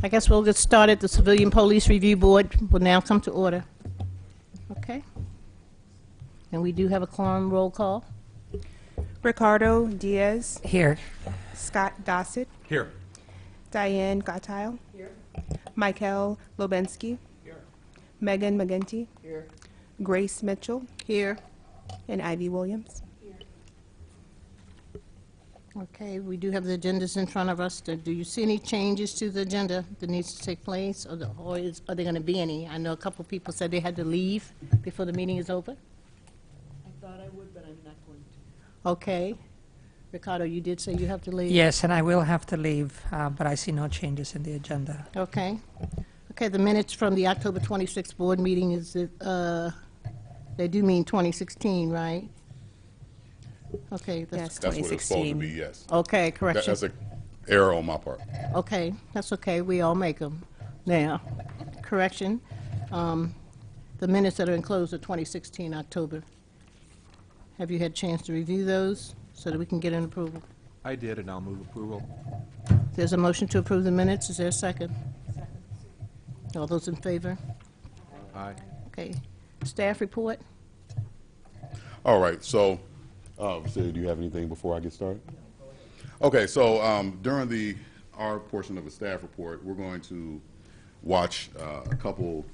I guess we'll get started. The Civilian Police Review Board will now come to order. Okay? And we do have a quorum roll call. Ricardo Diaz. Here. Scott Dossett. Here. Diane Gottheil. Here. Michael Lobensky. Here. Megan McGinty. Here. Grace Mitchell. Here. And Ivy Williams. Okay, we do have the agendas in front of us. Do you see any changes to the agenda that needs to take place, or are there going to be any? I know a couple people said they had to leave before the meeting is over. I thought I would, but I'm not going to. Okay. Ricardo, you did say you have to leave? Yes, and I will have to leave, but I see no changes in the agenda. Okay. Okay, the minutes from the October 26th board meeting is, they do mean 2016, right? Okay. Yes, That's what it's supposed to 2016. be, yes. Okay, correction. That's an error on my part. Okay, that's okay. We all make them. Now, correction. The minutes that are enclosed are 2016 October. Have you had a chance to review those so that we can get an approval? I did, and I'll move approval. There's a motion to approve the minutes. Is there a second? Second. All those in favor? Aye. Okay. Staff report? All right, so, do you have anything before I get started? Okay, so during our portion of the staff report, we're going to watch a couple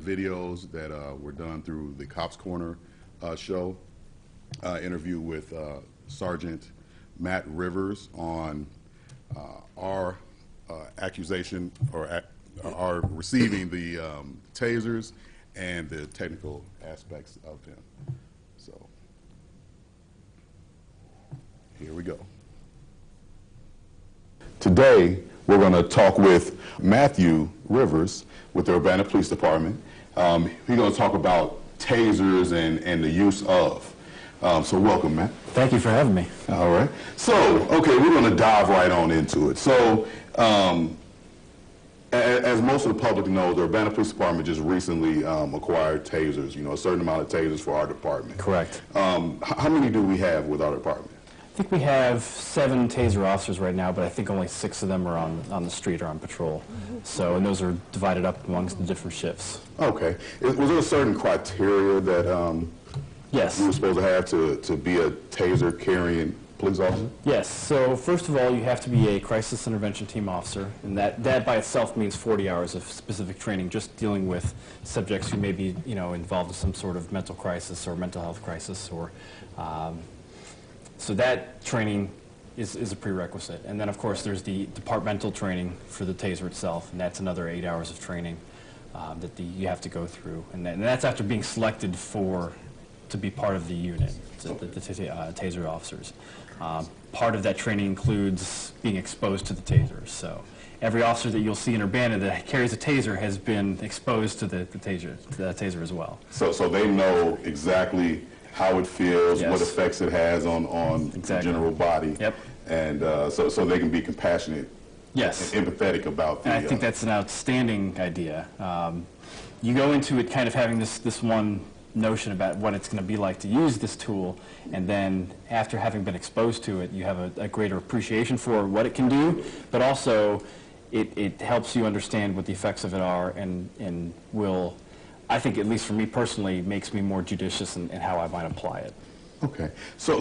videos that were done through the Cops Corner show, interview with Sergeant Matt Rivers on our accusation or our receiving the tasers and the technical aspects of them. So here we go. Today, we're going to talk with Matthew Rivers with the Urbana Police Department. He's going to talk about tasers and the use of. So welcome, Matt. Thank you for having me. All right. So, okay, we're going to dive right on into it. So, as most of the public knows, the Urbana Police Department just recently acquired tasers, a certain amount of tasers for our department. Correct. How many do we have with our department? I think we have 7 taser officers right now, but I think only 6 of them are on the street or on patrol. So, and those are divided up amongst the different shifts. Okay. Was there a certain criteria that Yes. you were supposed to have to be a taser carrying police officer? Yes. So, first of all, you have to be a crisis intervention team officer, and that by itself means 40 hours of specific training, just dealing with subjects who may be, involved in some sort of mental crisis or mental health crisis, or so that training is a prerequisite. And then, of course, there's the departmental training for the taser itself, and that's another 8 hours of training that you have to go through, and that's after being selected to be part of the unit, the taser officers. Part of that training includes being exposed to the tasers. So every officer that you'll see in Urbana that carries a taser has been exposed to the taser as well. So they know exactly how it feels, Yes. what effects it has on the Exactly. general body. Yep. And so they can be compassionate Yes. and empathetic about the... And I think that's an outstanding idea. You go into it kind of having this one notion about what it's going to be like to use this tool, and then after having been exposed to it, you have a greater appreciation for what it can do, but also it helps you understand what the effects of it are, and will, I think, at least for me personally, makes me more judicious in how I might apply it. Okay. So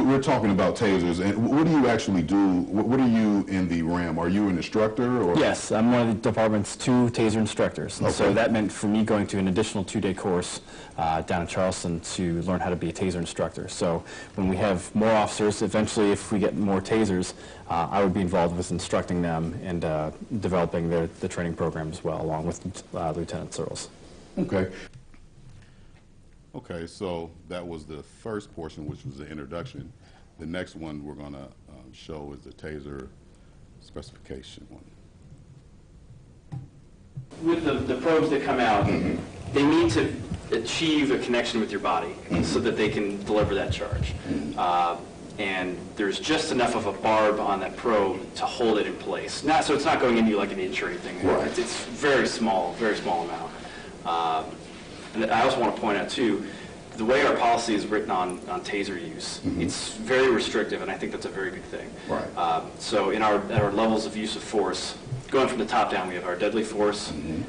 we're talking about tasers, and what do you actually do? What are you in the RAM? Are you an instructor? Or? Yes, I'm one of the department's 2 taser instructors. And so Okay. that meant for me going to an additional 2-day course down in Charleston to learn how to be a taser instructor. So when we have more officers, eventually if we get more tasers, I would be involved with instructing them and developing the training program as well, along with Lieutenant Searles. Okay. Okay, so that was the first portion, which was the introduction. The next one we're going to show is the taser specification one. With the probes that come out, they need to achieve a connection with your body so that they can deliver that charge. And there's just enough of a barb on that probe to hold it in place. So it's not going into you like an inch or anything. Right. It's very small amount. And I also want to point out, too, the way our policy is written on taser use, it's very restrictive, and I think that's a very good thing. Right. So in our levels of use of force, going from the top down, we have our deadly force, and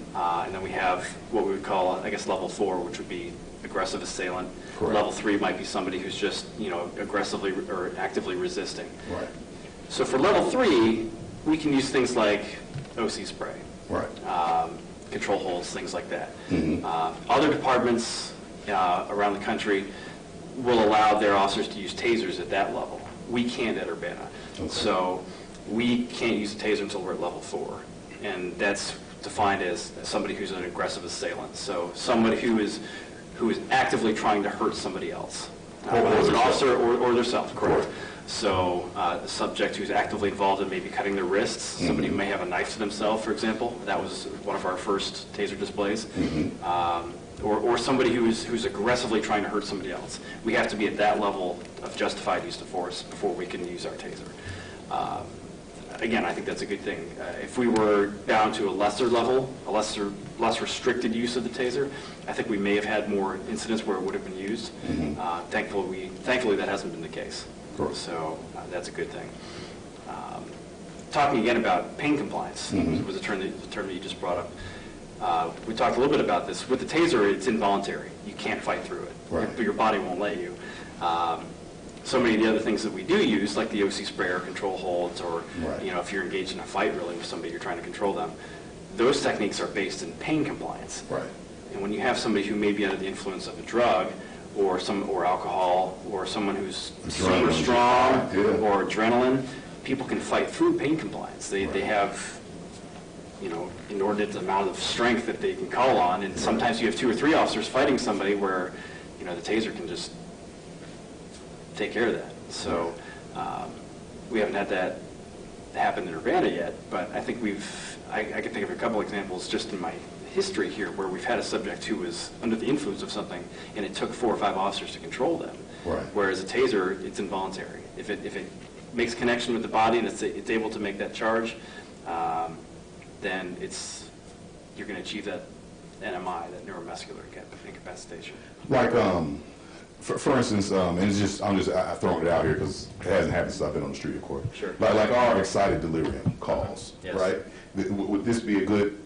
then we have what we would call, I guess, level 4, which would be aggressive assailant. Correct. Level 3 might be somebody who's just, aggressively or actively resisting. Right. So for level 3, we can use things like OC spray, Right. control holds, things like that. Other departments around the country will allow their officers to use tasers at that level. We can't at Urbana. Okay. So we can't use a taser until we're at level 4. And that's defined as somebody who's an aggressive assailant. So somebody who is actively trying to hurt somebody else. Whether it's an officer or themselves, correct. So a subject who's actively involved in maybe cutting their wrists, somebody who may have a knife to themselves, for example. That was one of our first taser displays. Or somebody who's aggressively trying to hurt somebody else. We have to be at that level of justified use of force before we can use our taser. Again, I think that's a good thing. If we were down to a lesser level, less restricted use of the taser, I think we may have had more incidents where it would have been used. Thankfully, that hasn't been the case. So that's a good thing. Talking again about pain compliance was a term that you just brought up. We talked a little bit about this. With the taser, it's involuntary. You can't fight through it. Right. Your body won't let you. So many of the other things that we do use, like the OC sprayer, control holds, or Right. if you're engaged in a fight really with somebody, you're trying to control them, those techniques are based in pain compliance. Right. And when you have somebody who may be under the influence of a drug, or alcohol, or someone who's super Adrenaline. strong, Yeah. or adrenaline, people can fight through pain compliance. They have inordinate amount of strength that they can call on, and sometimes you have 2 or 3 officers fighting somebody where the taser can just take care of that. So we haven't had that happen in Urbana yet, but I think I can think of a couple examples just in my history here where we've had a subject who was under the influence of something and it took 4 or 5 officers to control them. Right. Whereas a taser, it's involuntary. If it makes connection with the body and it's able to make that charge, then you're going to achieve that NMI, that neuromuscular incapacitation. Like, for instance, and I'm just throwing it out here because it hasn't happened since I've been on the street, of course. Sure. Like our excited delirium calls, Yes. right? Would this be a good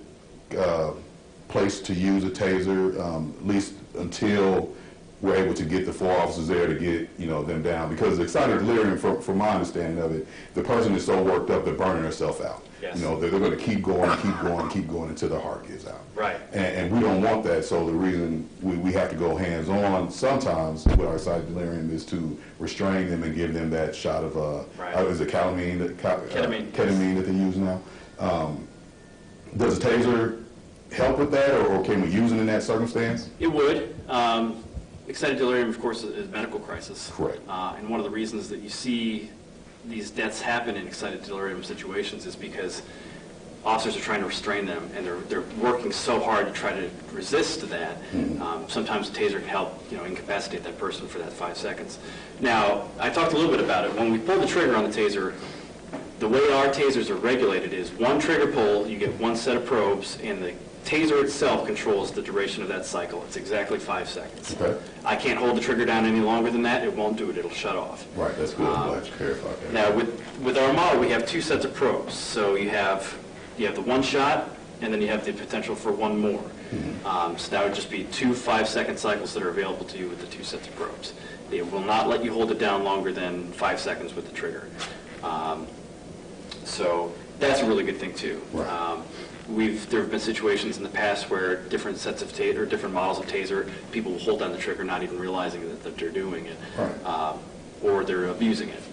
place to use a taser, at least until we're able to get the 4 officers there to get them down? Because excited delirium, from my understanding of it, the person is so worked up they're burning themselves out. Yes. They're going to keep going until their heart gives out. Right. And we don't want that, so the reason we have to go hands-on sometimes with our excited delirium is to restrain them and give them that shot of, Right. Is it ketamine? Ketamine. Ketamine that they use now. Does a taser help with that, or can we use it in that circumstance? It would. Excited delirium, of course, is a medical crisis. Correct. And one of the reasons that you see these deaths happen in excited delirium situations is because officers are trying to restrain them, and they're working so hard to try to resist to that. Sometimes a taser can help, incapacitate that person for that 5 seconds. Now, I talked a little bit about it. When we pull the trigger on the taser, the way our tasers are regulated is 1 trigger pull, you get 1 set of probes, and the taser itself controls the duration of that cycle. It's exactly 5 seconds. Okay. I can't hold the trigger down any longer than that. It won't do it. It'll shut off. Right, that's good. I'm glad you clarified that. Now, with our model, we have 2 sets of probes. So you have the 1 shot, and then you have the potential for 1 more. So that would just be 2 5-second cycles that are available to you with the 2 sets of probes. They will not let you hold it down longer than 5 seconds with the trigger. So that's a really good thing too. Right. There have been situations in the past where different sets of taser, or different models of taser, people will hold down the trigger not even realizing that they're doing it, Right. or they're abusing it.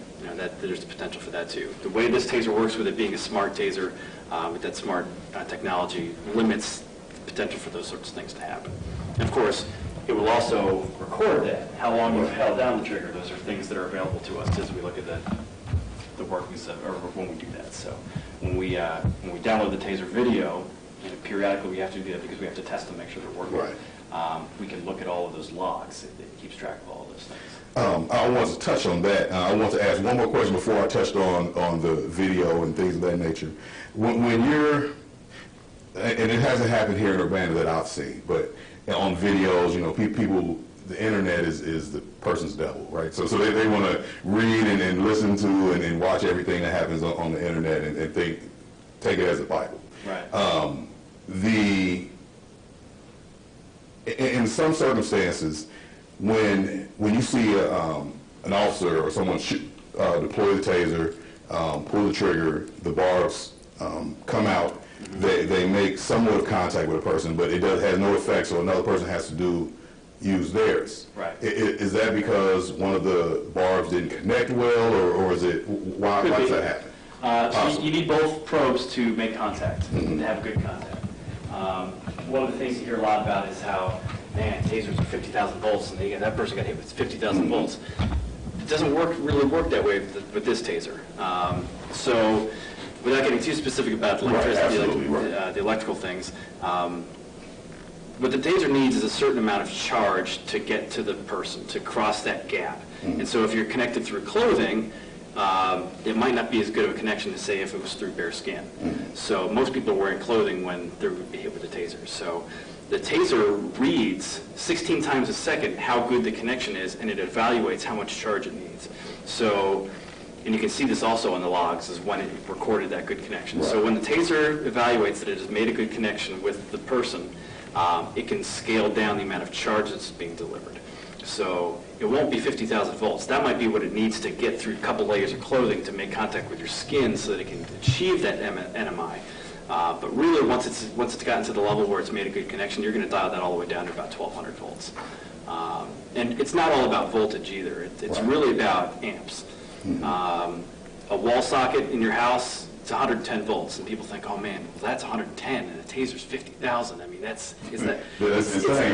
There's the potential for that too. The way this taser works, with it being a smart taser, with that smart technology, limits the potential for those sorts of things to happen. And of course, it will also record that, how long you've held down the trigger. Those are things that are available to us as we look at the work we set, or when we do that. So when we download the taser video, periodically we have to do that because we have to test them, make sure they're working. Right. We can look at all of those logs. It keeps track of all of those things. I want to touch on that. I want to ask one more question before I touched on the video and things of that nature. When you're, and it hasn't happened here in Urbana that I've seen, but on videos, people, the internet is the person's devil, right? So they want to read and listen to and watch everything that happens on the internet and take take it as a Bible. Right. In some circumstances, when you see an officer or someone deploy the taser, pull the trigger, the barbs come out, they make somewhat of contact with a person, but it has no effect, so another person has to use theirs. Right. Is that because one of the barbs didn't connect well, or is it, why Could does be. that happen? So you need both probes to make contact, to have good contact. One of the things you hear a lot about is how, man, tasers are 50,000 volts, and that person got hit with 50,000 volts. It doesn't really work that way with this taser. So without getting too specific about the electricity, the electrical things, what the taser needs is a certain amount of charge to get to the person, to cross that gap. And so if you're connected through clothing, it might not be as good of a connection as, say, if it was through bare skin. So most people are wearing clothing when they're hit with a taser. So the taser reads 16 times a second how good the connection is, and it evaluates how much charge it needs. So, and you can see this also on the logs, is when it recorded that good connection. So when the taser evaluates that it has made a good connection with the person, it can scale down the amount of charge that's being delivered. So it won't be 50,000 volts. That might be what it needs to get through a couple layers of clothing to make contact with your skin so that it can achieve that NMI. But really, once it's gotten to the level where it's made a good connection, you're going to dial that all the way down to about 1,200 volts. And it's not all about voltage either. It's really about amps. A wall socket in your house, it's 110 volts, and people think, oh man, well, that's 110, and a taser's 50,000. I mean, that's insane,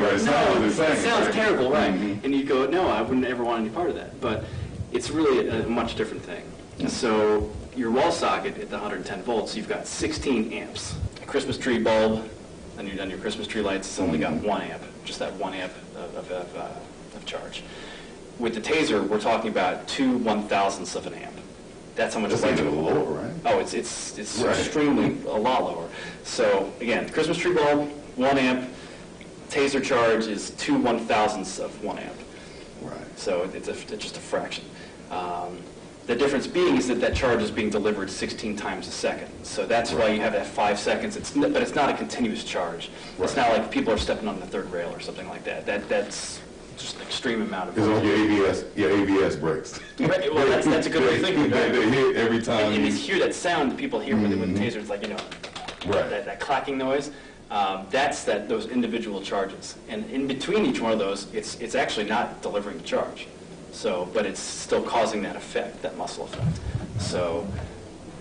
right? It sounds terrible, right? And you go, no, I wouldn't ever want any part of that. But it's really a much different thing. So your wall socket at the 110 volts, you've got 16 amps. A Christmas tree bulb, and you've done your Christmas tree lights, it's only got 1 amp, just that 1 amp of charge. With the taser, we're talking about 2 1,000ths of an amp. That's how much That's even a little lower, right? Oh, it's extremely a lot lower. So again, Christmas tree bulb, 1 amp. Taser charge is 2 1,000ths of 1 amp. Right. So it's just a fraction. The difference being is that charge is being delivered 16 times a second. So that's why you have that 5 seconds. But it's not a continuous charge. Right. It's not like people are stepping on the third rail or something like that. That's just an extreme amount of. It's on your ABS brakes. Right, well, that's a good way of thinking about it. They hit every time. And you hear that sound that people hear with the taser. It's like, that clacking noise. That's those individual charges. And in between each one of those, it's actually not delivering the charge. So, but it's still causing that effect, that muscle effect. So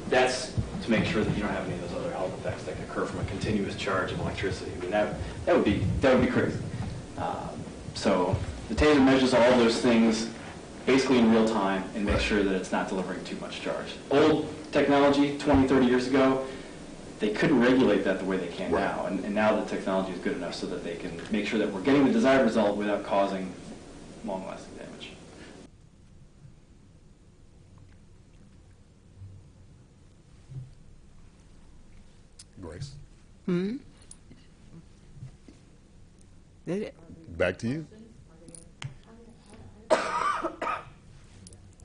that's to make sure that you don't have any of those other health effects that can occur from a continuous charge of electricity. I mean, that would be crazy. So the taser measures all those things basically in real time and makes sure that it's not delivering too much charge. Old technology, 20, 30 years ago, they couldn't regulate that the way they can now. And now the technology is good enough so that they can make sure that we're getting the desired result without causing long-lasting damage. Grace, Did it? back to you.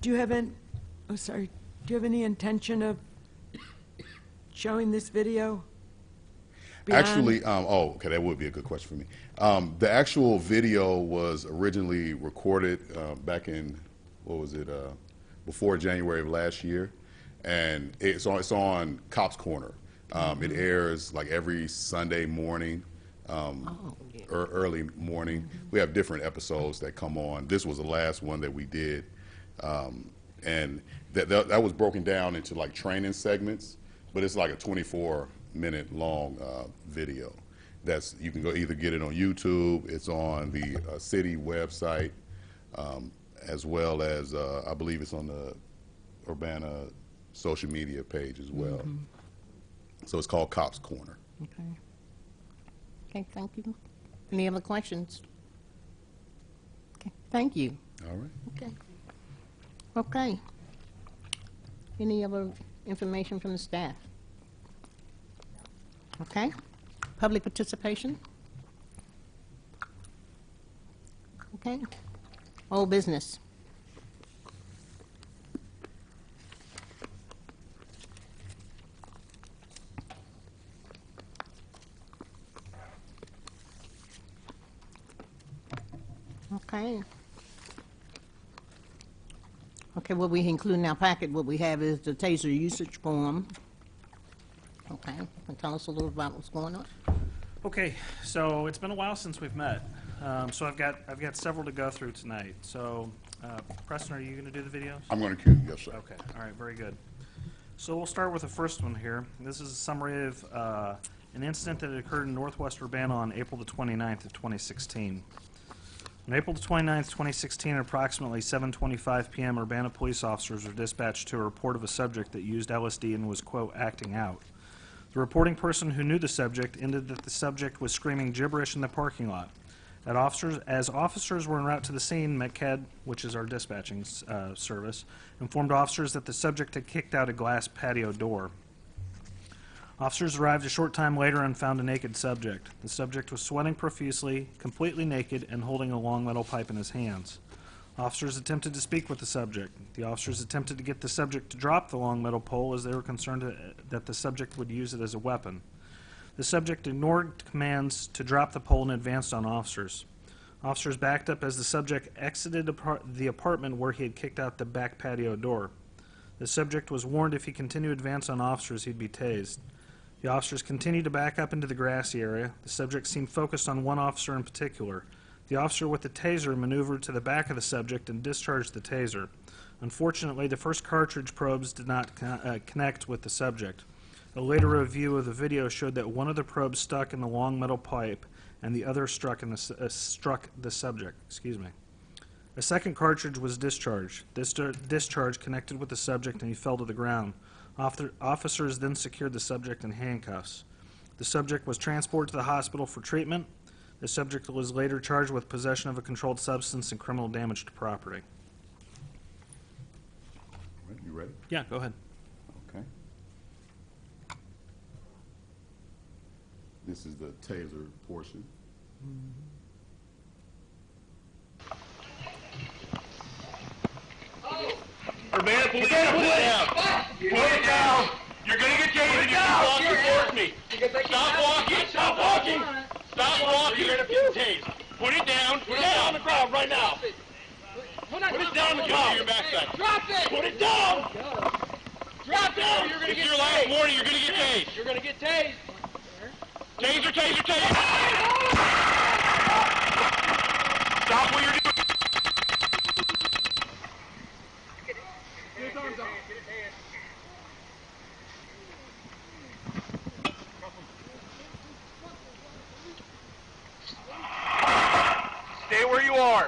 Do you have any, do you have any intention of showing this video? beyond- Actually, okay, that would be a good question for me. The actual video was originally recorded back in, before January of last year, and it's on Cops Corner. It airs like every Sunday morning, early morning. We have different episodes that come on. This was the last one that we did, and that was broken down into like training segments, but it's like a 24-minute long video. You can go either get it on YouTube, it's on the city website, as well as I believe it's on the Urbana social media page as well. So it's called Cops Corner. Okay. Okay, thank you. Any other questions? Okay, thank you. All right. Okay. Okay. Any other information from the staff? Okay. Public participation? Okay. Old business. Okay. Okay, what we include in our packet, what we have is the taser usage form. Okay, and tell us a little about what's going on. Okay, so it's been a while since we've met. So I've got several to go through tonight. So, Preston, are you going to do the videos? I'm going to cue, yes, sir. Okay, all right, very good. So we'll start with the first one here. This is a summary of an incident that occurred in northwest Urbana on April the 29th of 2016. On April the 29th, 2016, at approximately 7:25 p.m., Urbana police officers were dispatched to a report of a subject that used LSD and was, quote, acting out. The reporting person who knew the subject ended that the subject was screaming gibberish in the parking lot. As officers were en route to the scene, METCAD, which is our dispatching service, informed officers that the subject had kicked out a glass patio door. Officers arrived a short time later and found a naked subject. The subject was sweating profusely, completely naked, and holding a long metal pipe in his hands. Officers attempted to speak with the subject. The officers attempted to get the subject to drop the long metal pole as they were concerned that the subject would use it as a weapon. The subject ignored commands to drop the pole and advanced on officers. Officers backed up as the subject exited the apartment where he had kicked out the back patio door. The subject was warned if he continued to advance on officers, he'd be tased. The officers continued to back up into the grassy area. The subject seemed focused on one officer in particular. The officer with the taser maneuvered to the back of the subject and discharged the taser. Unfortunately, the first cartridge probes did not connect with the subject. A later review of the video showed that one of the probes stuck in the long metal pipe and the other struck the subject. Excuse me. A second cartridge was discharged. This discharge connected with the subject and he fell to the ground. Officers then secured the subject in handcuffs. The subject was transported to the hospital for treatment. The subject was later charged with possession of a controlled substance and criminal damage to property. All right, you ready? Yeah, go ahead. Okay. This is the taser portion. Urbana police, put it down. Put it down. You're gonna get tasered. You can walk towards me. Stop walking. Stop walking. Stop walking. You're gonna get tased. Put it down. Put it down on the ground right now. Put it down on the ground. Your backside. Drop it. Put it down. Drop it. You're gonna get your last warning. You're gonna get tased. You're gonna get tased. Taser, taser, taser. Stop what you're doing. Stay where you are.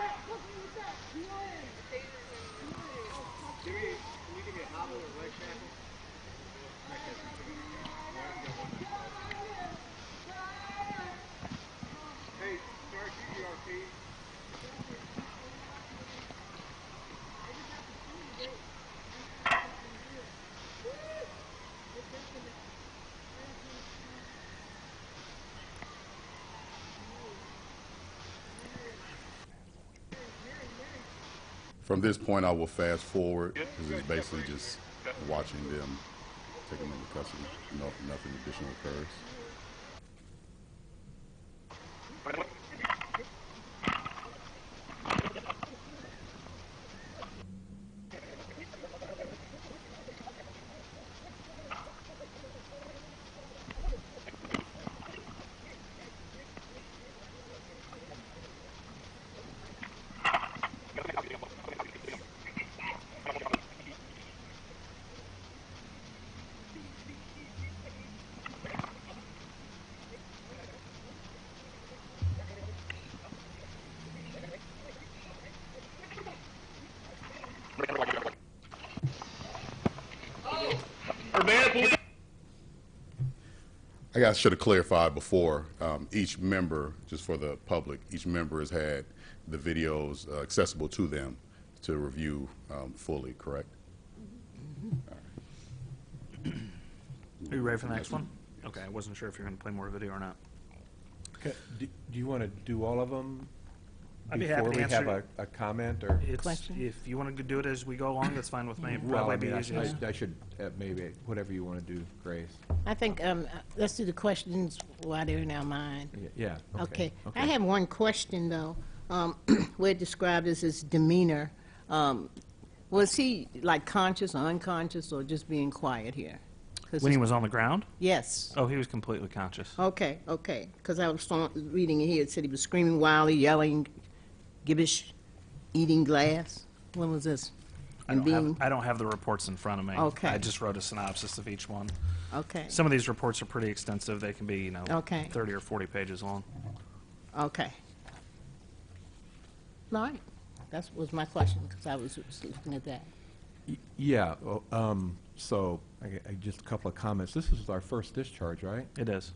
From this point, I will fast forward because it's basically just watching them take them into custody. No, nothing additional occurs. I should have clarified before, each member, just for the public, each member has had the videos accessible to them to review fully, correct? Are you ready for the next one? Okay, I wasn't sure if you're going to play more video or not. Okay, do you want to do all of them I'd be happy before to we have answer- a comment, or? Question? If you want to do it as we go along, that's fine with me. Well, Probably I be mean, easiest. I should, maybe, whatever you want to do, Grace. I think, let's do the questions while they're in our mind. Yeah, Okay. I have one question, though. where it described as his demeanor, was he like conscious or unconscious or just being quiet here? 'Cause When he it's- was on the ground? Yes. Oh, he was completely conscious. Okay, okay. Because I was reading it here, it said he was screaming wildly, yelling, gibbish, eating glass. When was this? I don't have the reports in front of me. Okay. I just wrote a synopsis of each one. Okay, Some of these reports are pretty extensive. They can be, Okay. 30 or 40 pages long. okay. All right. That was my question, because I was looking at that. Yeah, so just a couple of comments. This is our first discharge, right? It is.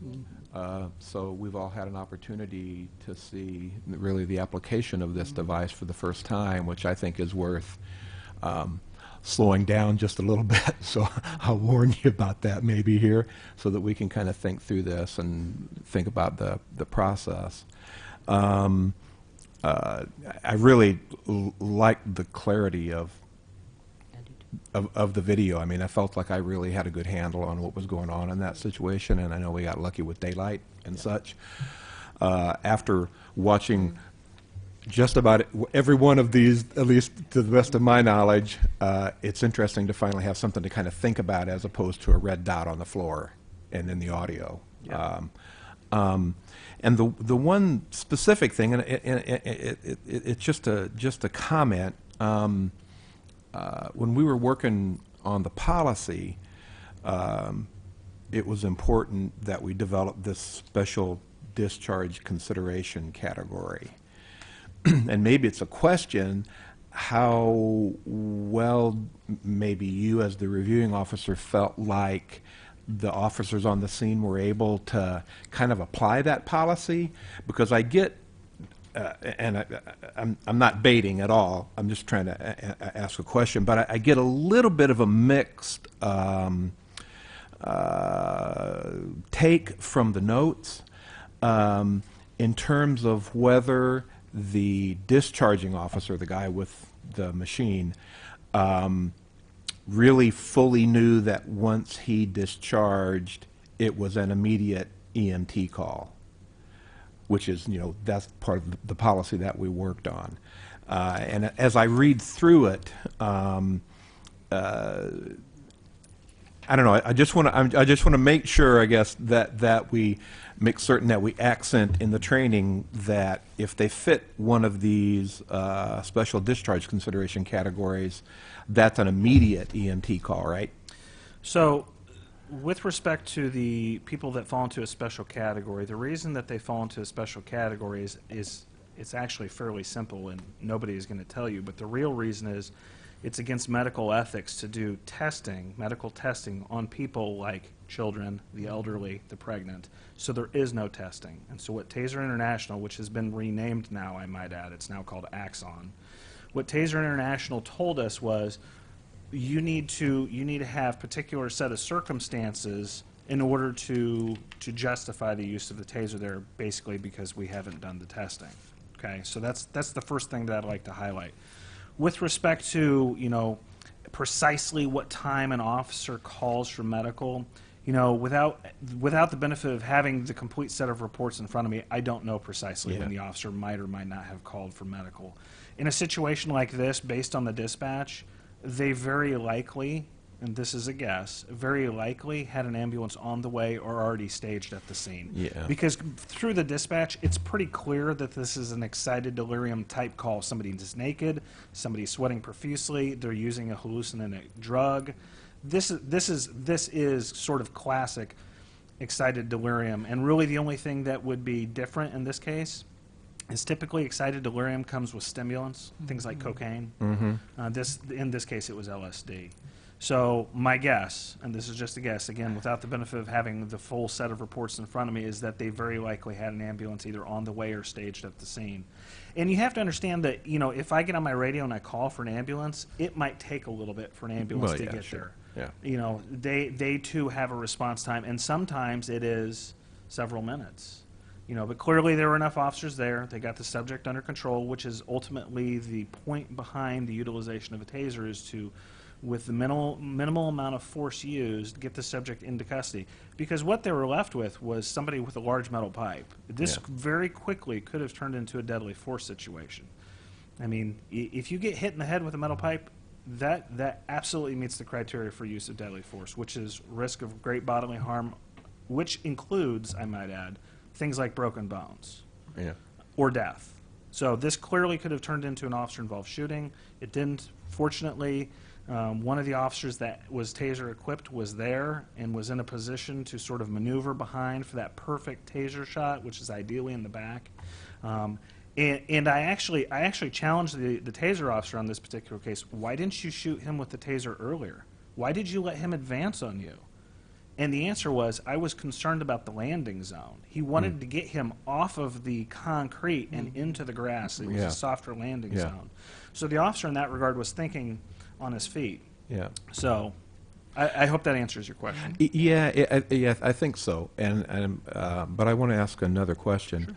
So we've all had an opportunity to see really the application of this device for the first time, which I think is worth slowing down just a little bit. So I'll warn you about that maybe here, so that we can kind of think through this and think about the process. I really like the clarity of the video. I mean, I felt like I really had a good handle on what was going on in that situation, and I know we got lucky with daylight and such. After watching just about every one of these, at least to the best of my knowledge, it's interesting to finally have something to kind of think about as opposed to a red dot on the floor and in the audio. Yeah. And the one specific thing, and it's just a comment. When we were working on the policy, it was important that we develop this special discharge consideration category. And maybe it's a question how well maybe you as the reviewing officer felt like the officers on the scene were able to kind of apply that policy, because I get and I'm not baiting at all. I'm just trying to ask a question. But I get a little bit of a mixed take from the notes in terms of whether the discharging officer, the guy with the machine, really fully knew that once he discharged, it was an immediate EMT call, which is, that's part of the policy that we worked on. And as I read through it, I don't know. I just want to make sure, I guess, that we make certain that we accent in the training that if they fit one of these special discharge consideration categories, that's an immediate EMT call, right? So, with respect to the people that fall into a special category, the reason that they fall into a special category is it's actually fairly simple, and nobody is going to tell you. But the real reason is it's against medical ethics to do testing, medical testing, on people like children, the elderly, the pregnant. So there is no testing. And so what Taser International, which has been renamed now, I might add, it's now called Axon. What Taser International told us was you need to have particular set of circumstances in order to justify the use of the Taser there, basically because we haven't done the testing. Okay, so that's the first thing that I'd like to highlight. With respect to, precisely what time an officer calls for medical, without the benefit of having the complete set of reports in front of me, I don't know precisely when the officer might or might not have called for medical. In a situation like this, based on the dispatch, they very likely, and this is a guess, very likely had an ambulance on the way or already staged at the scene. Yeah. Because through the dispatch, it's pretty clear that this is an excited delirium type call. Somebody's naked, somebody's sweating profusely, they're using a hallucinogenic drug. This is sort of classic excited delirium, and really the only thing that would be different in this case is typically excited delirium comes with stimulants, things like cocaine. In this case, it was LSD. So my guess, and this is just a guess, again, without the benefit of having the full set of reports in front of me, is that they very likely had an ambulance either on the way or staged at the scene. And you have to understand that, if I get on my radio and I call for an ambulance, it might take a little bit for an ambulance to get there. Yeah. They too have a response time, and sometimes it is several minutes. But clearly there were enough officers there. They got the subject under control, which is ultimately the point behind the utilization of a taser, is to with the minimal amount of force used, get the subject into custody. Because what they were left with was somebody with a large metal pipe. This Yeah. very quickly could have turned into a deadly force situation. I mean, if you get hit in the head with a metal pipe, that absolutely meets the criteria for use of deadly force, which is risk of great bodily harm, which includes, I might add, things like broken bones Yeah. or death. So this clearly could have turned into an officer-involved shooting. It didn't. Fortunately, one of the officers that was taser equipped was there and was in a position to sort of maneuver behind for that perfect taser shot, which is ideally in the back. And I actually challenged the taser officer on this particular case. Why didn't you shoot him with the taser earlier? Why did you let him advance on you? And the answer was, I was concerned about the landing zone. He wanted to get him off of the concrete and into the grass. It was Yeah. a softer landing Yeah. zone. So the officer in that regard was thinking on his feet. Yeah. So I hope that answers your question. Yeah, I think so. But I want to ask another question.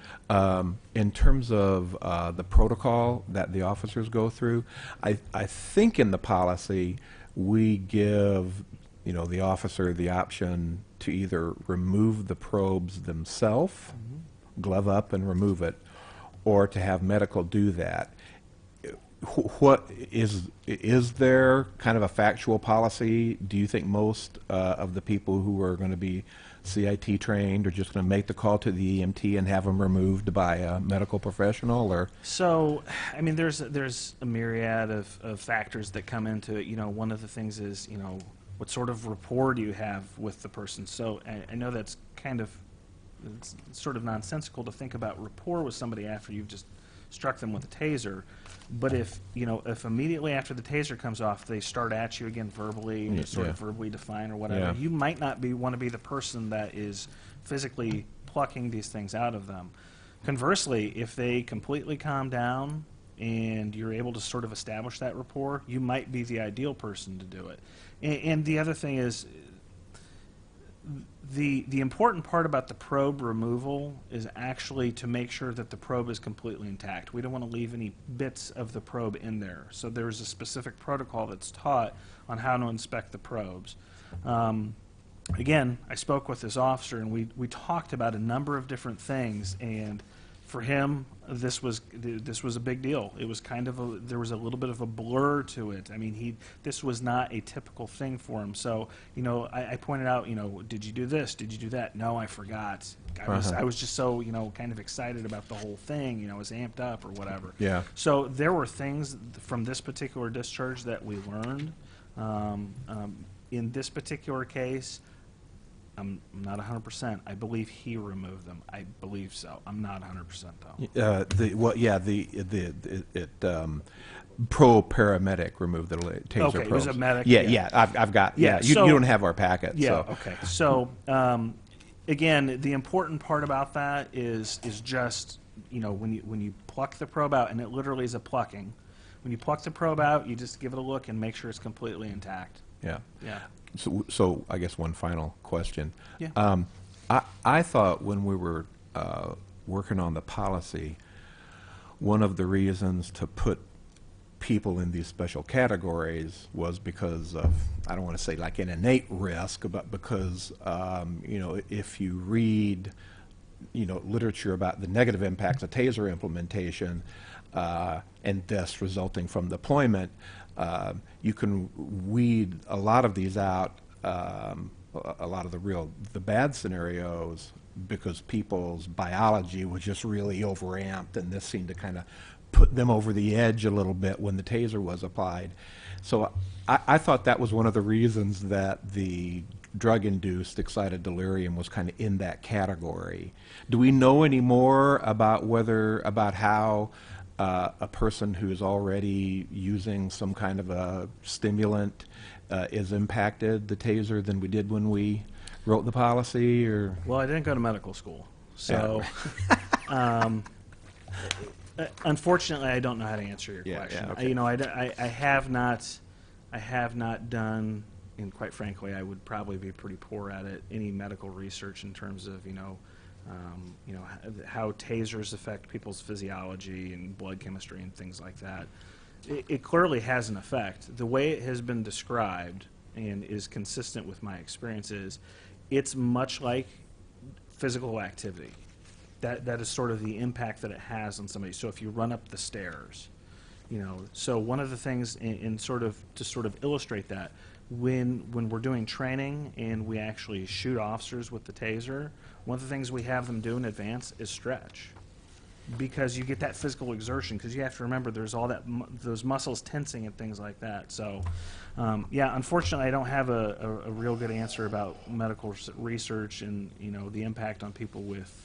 In terms of the protocol that the officers go through, I think in the policy we give the officer the option to either remove the probes themselves, glove up and remove it, or to have medical do that. What is there kind of a factual policy? Do you think most of the people who are going to be CIT trained are just going to make the call to the EMT and have them removed by a medical professional, or? So, I mean, there's a myriad of factors that come into it. One of the things is, what sort of rapport do you have with the person? So I know that's it's sort of nonsensical to think about rapport with somebody after you've just struck them with a taser. But if immediately after the taser comes off, they start at you again verbally, and sort of verbally define or whatever, Yeah. you might not want to be the person that is physically plucking these things out of them. Conversely, if they completely calm down and you're able to sort of establish that rapport, you might be the ideal person to do it. And the other thing is, the important part about the probe removal is actually to make sure that the probe is completely intact. We don't want to leave any bits of the probe in there. So there's a specific protocol that's taught on how to inspect the probes. Again, I spoke with this officer, and we talked about a number of different things, and for him, this was a big deal. It was there was a little bit of a blur to it. I mean, this was not a typical thing for him. So, I pointed out, did you do this? Did you do that? No, I forgot. I was just so, kind of excited about the whole thing. I was amped up or whatever. Yeah. So there were things from this particular discharge that we learned. In this particular case, I'm not 100%. I believe he removed them. I believe so. I'm not 100% though. Pro paramedic removed the taser Okay, it probes. was a medic, Yeah, yeah. I've got. Yeah, You so- don't have our packet. Yeah. So. Okay. So again, the important part about that is just when you pluck the probe out, and it literally is a plucking. When you pluck the probe out, you just give it a look and make sure it's completely intact. Yeah. Yeah. So I guess one final question. Yeah. I thought when we were working on the policy, one of the reasons to put people in these special categories was because of, I don't want to say like an innate risk, but because, if you read, literature about the negative impacts of taser implementation and deaths resulting from deployment, you can weed a lot of these out, a lot of the bad scenarios, because people's biology was just really overamped, and this seemed to kind of put them over the edge a little bit when the taser was applied. So I thought that was one of the reasons that the drug-induced excited delirium was kind of in that category. Do we know any more about how a person who's already using some kind of a stimulant is impacted, the taser, than we did when we wrote the policy? Or Well, I didn't go to medical school, so unfortunately, I don't know how to answer your Yeah, question. yeah, okay. I have not done, and quite frankly, I would probably be pretty poor at it, any medical research in terms of how tasers affect people's physiology and blood chemistry and things like that. it clearly has an effect. The way it has been described and is consistent with my experiences, it's much like physical activity. That is sort of the impact that it has on somebody. So if you run up the stairs, you know, so one of the things in sort of to sort of illustrate that, when we're doing training and we actually shoot officers with the taser, one of the things we have them do in advance is stretch, because you get that physical exertion, because you have to remember there's all that those muscles tensing and things like that. So yeah, unfortunately I don't have a real good answer about medical research and, you know, the impact on people with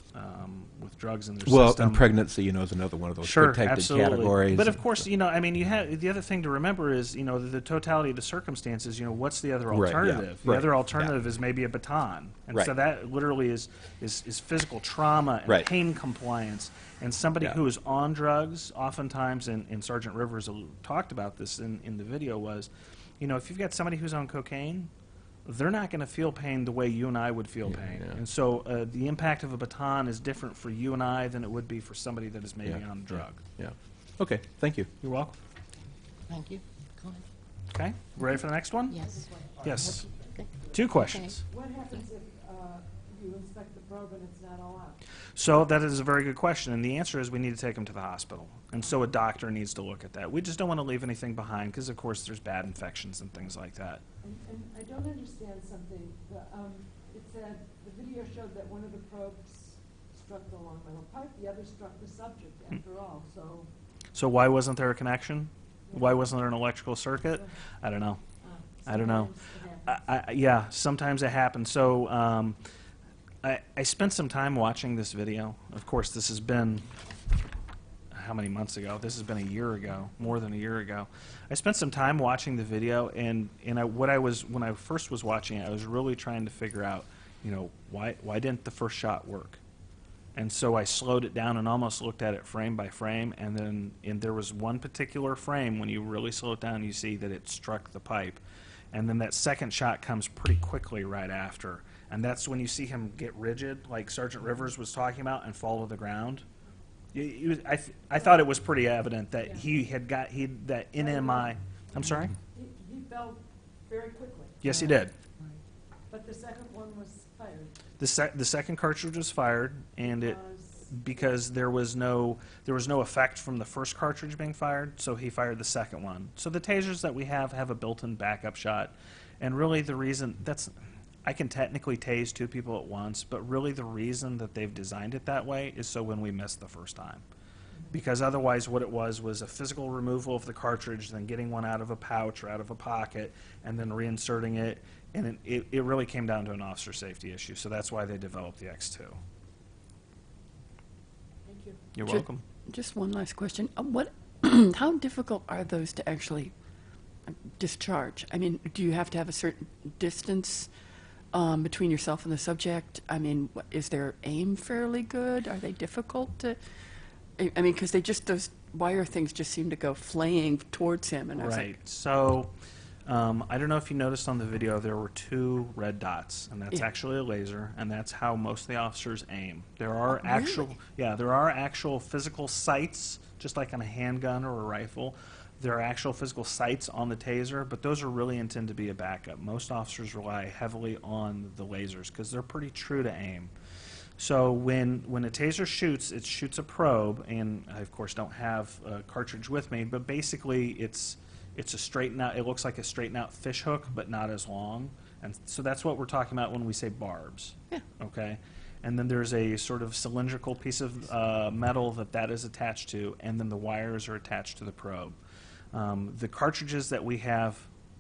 drugs in their system. And pregnancy, you know, is another one of those Sure, protected absolutely. categories. But of course, you know, I mean, you have the other thing to remember is, you know, the totality of the circumstances. You know, what's the other Right, yeah, alternative? The right, other alternative yeah. is maybe a baton, and Right. so that literally is physical trauma and Right. pain compliance. And somebody Yeah. who is on drugs, oftentimes, and Sergeant Rivers talked about this in the video, was, you know, if you've got somebody who's on cocaine, they're not going to feel pain the way you and I would feel pain. yeah. And so the impact of a baton is different for you and I than it would be for somebody that is maybe Yeah, on a drug. Yeah. Okay, thank you. You're welcome. Thank you. Go ahead. Okay, ready for the next one? Yes. Yes. Okay. Two questions. What happens if you inspect the probe and it's not all out? So that is a very good question, and the answer is we need to take them to the hospital. And so a doctor needs to look at that. We just don't want to leave anything behind because, of course, there's bad infections and things like that. And I don't understand something. It said, the video showed that one of the probes struck the long metal pipe, the other struck the subject after all, so. So why wasn't there a connection? Why wasn't there an electrical circuit? I don't know. I don't know. sometimes it happens. Yeah, sometimes it happens. So I spent some time watching this video. Of course, this has been, how many months ago? This has been a year ago, more than a year ago. I spent some time watching the video, and when I first was watching it, I was really trying to figure out, you know, why didn't the first shot work? And so I slowed it down and almost looked at it frame by frame, and there was one particular frame, when you really slow it down, you see that it struck the pipe. And then that second shot comes pretty quickly right after. And that's when you see him get rigid, like Sergeant Rivers was talking about, and fall to the ground. I thought it was pretty evident that he had got that NMI. I'm sorry? He fell very quickly, Yes, he did. but the second one was fired. The second cartridge was fired, and it because because there was no effect from the first cartridge being fired, so he fired the second one. So the tasers that we have a built-in backup shot, and really the reason I can technically tase two people at once, but really the reason that they've designed it that way is so when we miss the first time. Because otherwise what it was a physical removal of the cartridge, then getting one out of a pouch or out of a pocket, and then reinserting it, and it really came down to an officer safety issue. So that's why they developed the X2. Thank you. You're Ju- welcome. Just one last question. How difficult are those to actually discharge? I mean, do you have to have a certain distance between yourself and the subject? I mean, is their aim fairly good? Are they difficult to? I mean, because those wire things just seem to go flaying towards him, and I was Right. like, So, I don't know if you noticed on the video, there were two red dots, and that's Yeah. actually a laser, and that's how most of the officers aim. There are Oh, actual, really? yeah, there are actual physical sights, just like on a handgun or a rifle. There are actual physical sights on the taser, but those are really intended to be a backup. Most officers rely heavily on the lasers because they're pretty true to aim. So when a taser shoots, it shoots a probe, and I, of course, don't have a cartridge with me, but basically it's a straighten out, it looks like a straighten out fish hook, but not as long. And so that's what we're talking about when we say barbs. Yeah. Okay? And then there's a sort of cylindrical piece of metal that is attached to, and then the wires are attached to the probe. The cartridges that we have,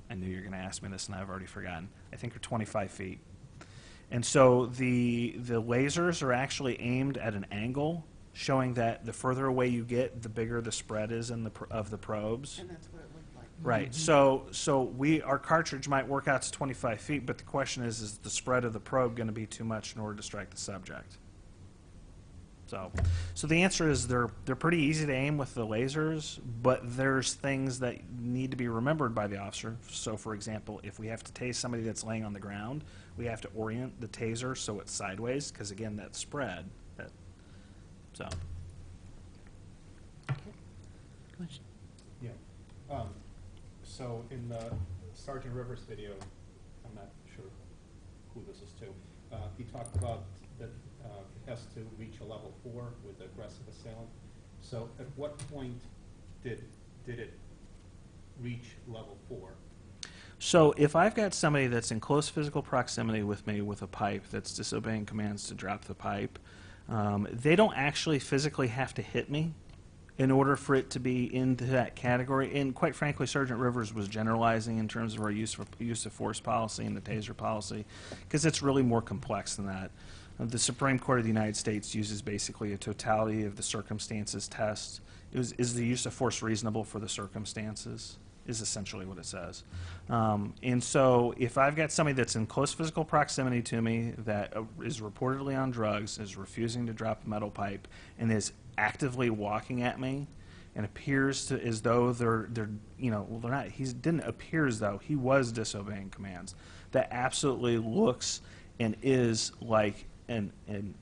I knew you were going to ask me this and I've already forgotten, I think are 25 feet. And so the lasers are actually aimed at an angle, showing that the further away you get, the bigger the spread is of the probes. and that's what it looked like. Right. So our cartridge might work out to 25 feet, but the question is the spread of the probe going to be too much in order to strike the subject? So the answer is they're pretty easy to aim with the lasers, but there's things that need to be remembered by the officer. So, for example, if we have to tase somebody that's laying on the ground, we have to orient the taser so it's sideways, because again, that spread. So. Question? So in the Sergeant Rivers video, I'm not sure who this is to, he talked about that it has to reach a level 4 with aggressive assailant. So at what point did it reach level 4? So if I've got somebody that's in close physical proximity with me with a pipe that's disobeying commands to drop the pipe, they don't actually physically have to hit me in order for it to be into that category. And quite frankly, Sergeant Rivers was generalizing in terms of our use of force policy and the taser policy, because it's really more complex than that. The Supreme Court of the United States uses basically a totality of the circumstances test. Is the use of force reasonable for the circumstances? Is essentially what it says. And so if I've got somebody that's in close physical proximity to me that is reportedly on drugs, is refusing to drop a metal pipe, and is actively walking at me, and appears to as though they're well, they're not, he didn't appear as though he was disobeying commands, that absolutely looks and is like an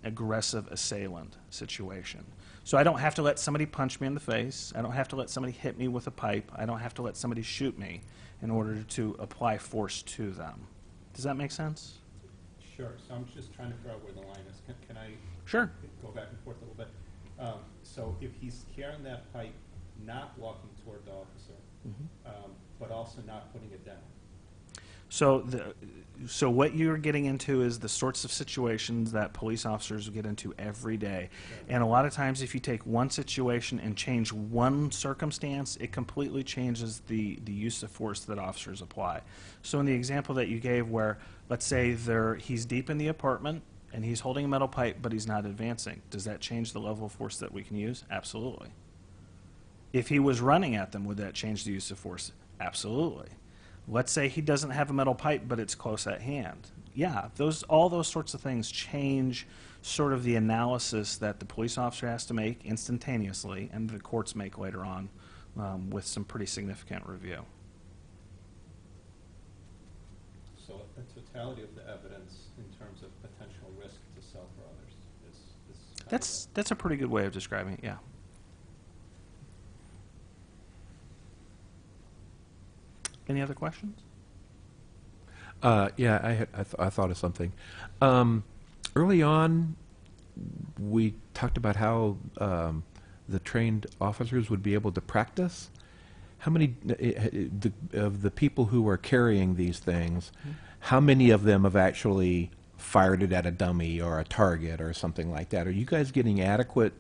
aggressive assailant situation. So I don't have to let somebody punch me in the face. I don't have to let somebody hit me with a pipe. I don't have to let somebody shoot me in order to apply force to them. Does that make sense? Sure. So I'm just trying to figure out where the line is. Can I Sure. go back and forth a little bit? So if he's carrying that pipe, not walking toward the officer, but also not putting it down. So what you're getting into is the sorts of situations that police officers get into every day. And a lot of times if you take one situation and change one circumstance, it completely changes the use of force that officers apply. So in the example that you gave where, let's say he's deep in the apartment and he's holding a metal pipe but he's not advancing, does that change the level of force that we can use? Absolutely. If he was running at them, would that change the use of force? Absolutely. Let's say he doesn't have a metal pipe, but it's close at hand. Yeah, all those sorts of things change sort of the analysis that the police officer has to make instantaneously, and the courts make later on with some pretty significant review. So the totality of the evidence in terms of potential risk to self or others is That's a pretty good way of describing it, yeah. Any other questions? Yeah, I thought of something. Early on, we talked about how the trained officers would be able to practice. How many of the people who are carrying these things, how many of them have actually fired it at a dummy or a target or something like that? Are you guys getting adequate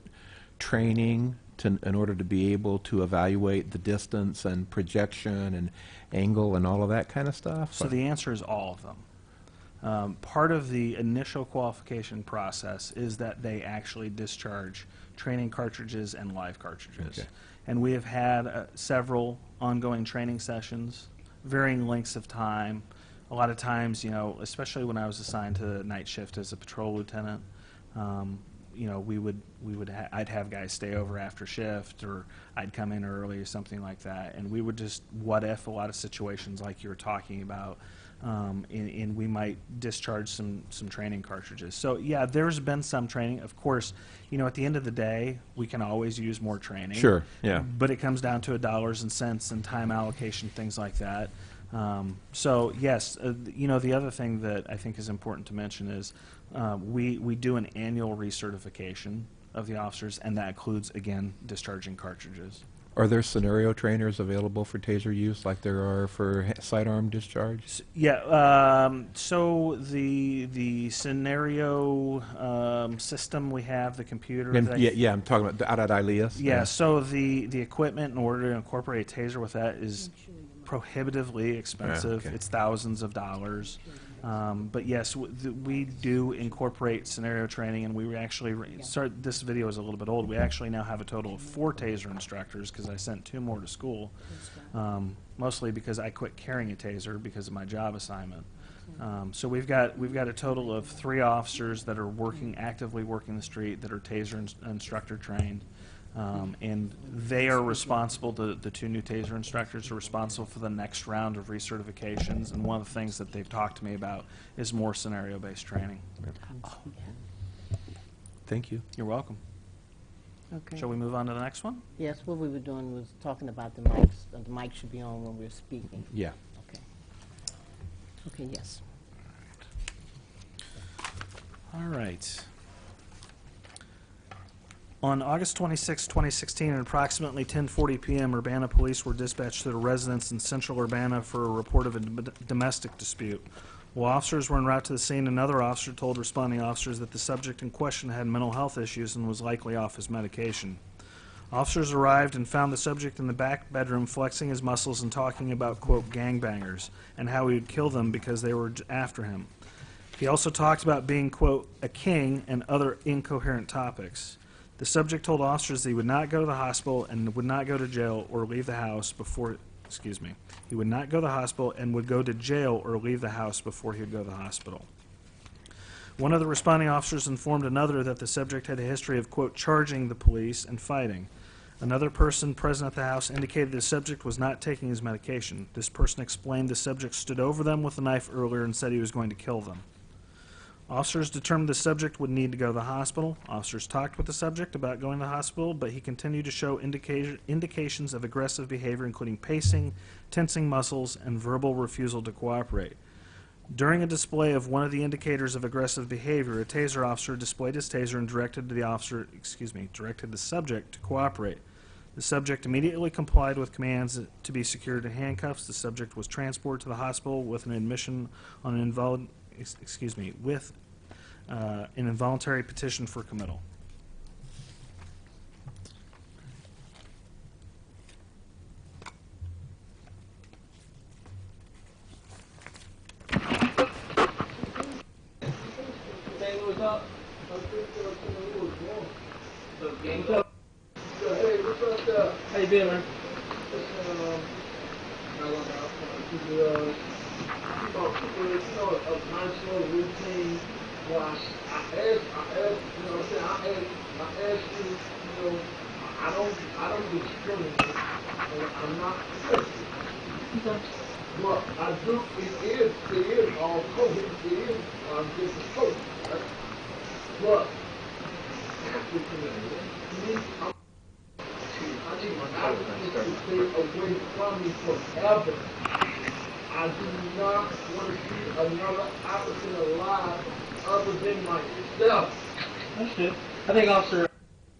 training in order to be able to evaluate the distance and projection and angle and all of that kind of stuff? So the answer is all of them. Part of the initial qualification process is that they actually discharge training cartridges and live cartridges. Okay. And we have had several ongoing training sessions, varying lengths of time. A lot of times, especially when I was assigned to night shift as a patrol lieutenant, I'd have guys stay over after shift, or I'd come in early or something like that, and we would just what if a lot of situations like you were talking about, and we might discharge some training cartridges. So yeah, there's been some training. Of course, at the end of the day, we can always use more training. Sure, yeah. But it comes down to dollars and cents and time allocation, things like that. So yes, the other thing that I think is important to mention is we do an annual recertification of the officers, and that includes, again, discharging cartridges. Are there scenario trainers available for taser use like there are for sidearm discharge? Yeah, so the scenario system we have, the computer. Yeah, I'm talking about out at ILEAS. Yeah, so the equipment in order to incorporate a taser with that is prohibitively expensive. Okay. It's thousands of dollars. But yes, we do incorporate scenario training, and we actually this video is a little bit old. We actually now have a total of 4 taser instructors because I sent 2 more to school, mostly because I quit carrying a taser because of my job assignment. So we've got a total of 3 officers that are actively working the street that are taser instructor trained. And they are responsible, the 2 new taser instructors are responsible for the next round of recertifications, and one of the things that they've talked to me about is more scenario-based training. Thank you. You're welcome. Okay. Shall we move on to the next one? Yes, what we were doing was talking about the mics. The mic should be on when we're speaking. Yeah. Okay. Okay, yes. All right. On August 26, 2016, at approximately 10:40 p.m., Urbana police were dispatched to the residence in central Urbana for a report of a domestic dispute. While officers were en route to the scene, another officer told responding officers that the subject in question had mental health issues and was likely off his medication. Officers arrived and found the subject in the back bedroom flexing his muscles and talking about, quote, gangbangers, and how he would kill them because they were after him. He also talked about being, quote, a king and other incoherent topics. The subject told officers that he would not go to the hospital and would not go to jail or leave the house before, he would not go to the hospital and would go to jail or leave the house before he would go to the hospital. One of the responding officers informed another that the subject had a history of, quote, charging the police and fighting. Another person present at the house indicated the subject was not taking his medication. This person explained the subject stood over them with a knife earlier and said he was going to kill them. Officers determined the subject would need to go to the hospital. Officers talked with the subject about going to the hospital, but he continued to show indications of aggressive behavior, including pacing, tensing muscles, and verbal refusal to cooperate. During a display of one of the indicators of aggressive behavior, a taser officer displayed his taser and directed the subject to cooperate. The subject immediately complied with commands to be secured in handcuffs. The subject was transported to the hospital with an admission on an an involuntary petition for committal. How you been, man? A consular routine. Well, I asked, I don't discriminate, and I'm not racist. But I do, it is all COVID, it is different COVID, right? But, I need my advocates to stay away from me forever. I do not want to see another African alive other than myself. Understood. I think Officer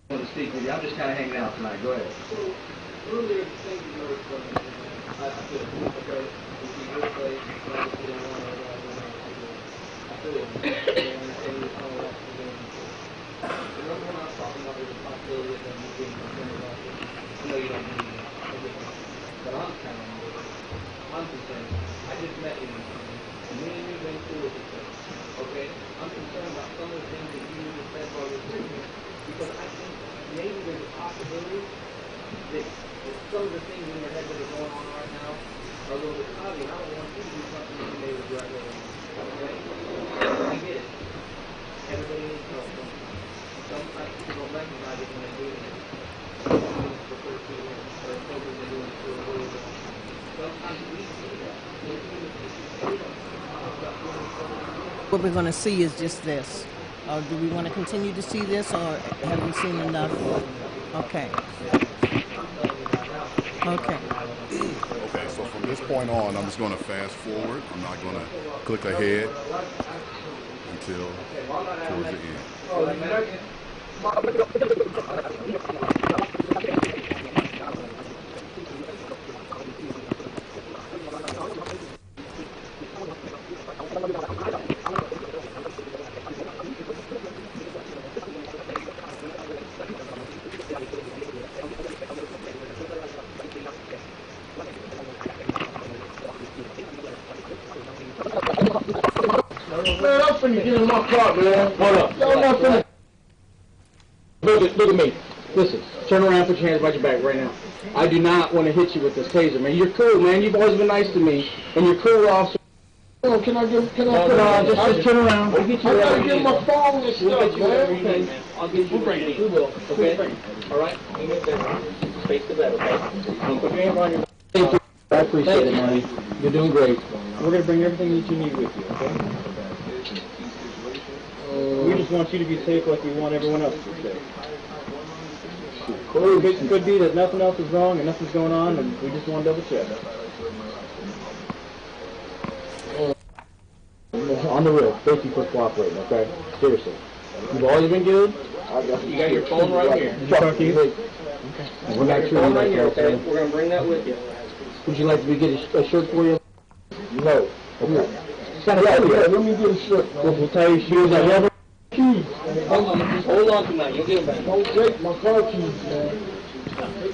want to speak with you. I'm just kind of hanging out tonight. Go ahead. So, earlier, thank you very much. I feel, okay, if you would say, I feel all that. Remember when I was talking about the possibility of them being concerned about this? I know you don't believe that. But I'm kind of I'm concerned. I just met you. Me and you've been through it before. Okay? I'm concerned about some of the things that you just said while you're speaking. Because I think maybe there's a possibility that some of the things in your head that are going on right now are a little bit cloudy. And I don't want you to do something that you may regret later on. Okay? I get it. Everybody needs help sometimes. Sometimes people don't recognize it when they do it. For 13 years. Or focus on doing it for a little bit. Sometimes we see that. What we're going to see is just this. Or do we want to continue to see this, or have we seen enough? Okay. Okay. Okay, so from this point on, I'm just going to fast forward. I'm not going to click ahead until towards the end. Man, I'm finna get in my car, man. Hold up. Y'all not finna. Look at me. Listen, turn around, put your hands behind your back right now. I do not want to hit you with this taser, man. You're cool, man. You've always been nice to me, and you're cool, officer. Oh, can I just turn around. We'll get you I gotta get my phone and stuff, man. Okay. I'll get you right. We will. Okay. All right. Face the bed, okay? Put your hands on your back. Thank you. I appreciate it, man. You're doing great. We're gonna bring everything that you need with you, okay? We just want you to be safe like we want everyone else to be safe. It could be that nothing else is wrong and nothing's going on, and we just want to double check. On the real, thank you for cooperating, okay? Seriously. You've always been good. You got your phone right here. Okay. We're not sure right here, okay? We're going to bring that with you. Would you like me to get a shirt for you? No. Okay. It's kind of let me get a shirt. We'll tie your shoes. I have keys. Hold on to mine. You'll get them back. Don't take my car keys, man.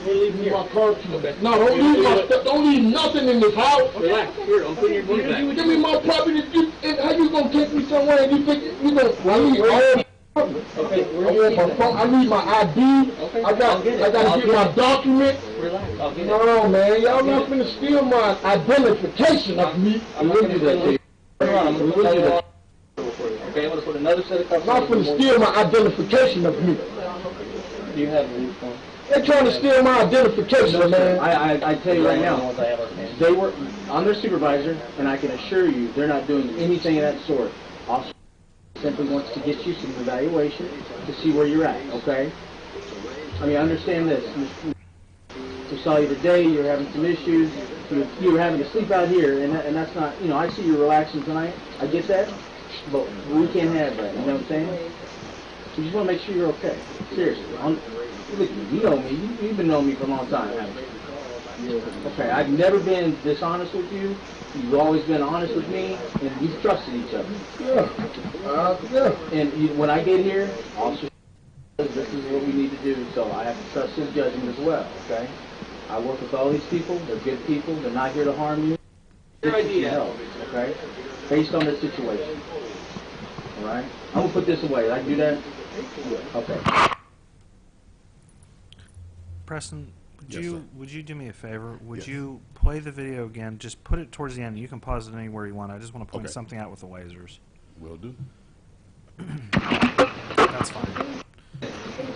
We're leaving my car keys. Okay. No, don't leave my stuff. Don't leave nothing in this house. Relax. Here, I'm putting your keys back. Give me my property. And how you gonna take me somewhere and you think you gonna? I need all. Okay, I need my ID. Okay. I gotta get my documents. Relax. I'll get it. No, man, y'all not finna steal my identification of me. I'm gonna do that to you. I'm gonna do that. Okay, I'm gonna put another set of cuffs. Not finna steal my identification of me. Do you have a uniform? They're trying to steal my identification, man. I tell you right now, they were on their supervisor, and I can assure you, they're not doing anything of that sort. Officer simply wants to get you some evaluation to see where you're at, okay? I mean, understand this. We saw you today, you're having some issues, you were having to sleep out here, and that's not, you know, I see you're relaxing tonight, I get that, but we can't have that, you know what I'm saying? We just want to make sure you're okay, seriously. Look, you know me, you've been knowing me for a long time, haven't you? Okay, I've never been dishonest with you. You've always been honest with me, and we've trusted each other. Yeah. And when I get here, officer says this is what we need to do, so I have to trust his judgment as well, okay? I work with all these people. They're good people. They're not here to harm you. Your idea, okay? Based on the situation. All right? I'm going to put this away. I can do that? Okay. Preston, Yes, sir. would you do me a favor? Would Yes. you play the video again? Just put it towards the end. You can pause it anywhere you want. I just want to point Okay. something out with the lasers. Will do. That's fine.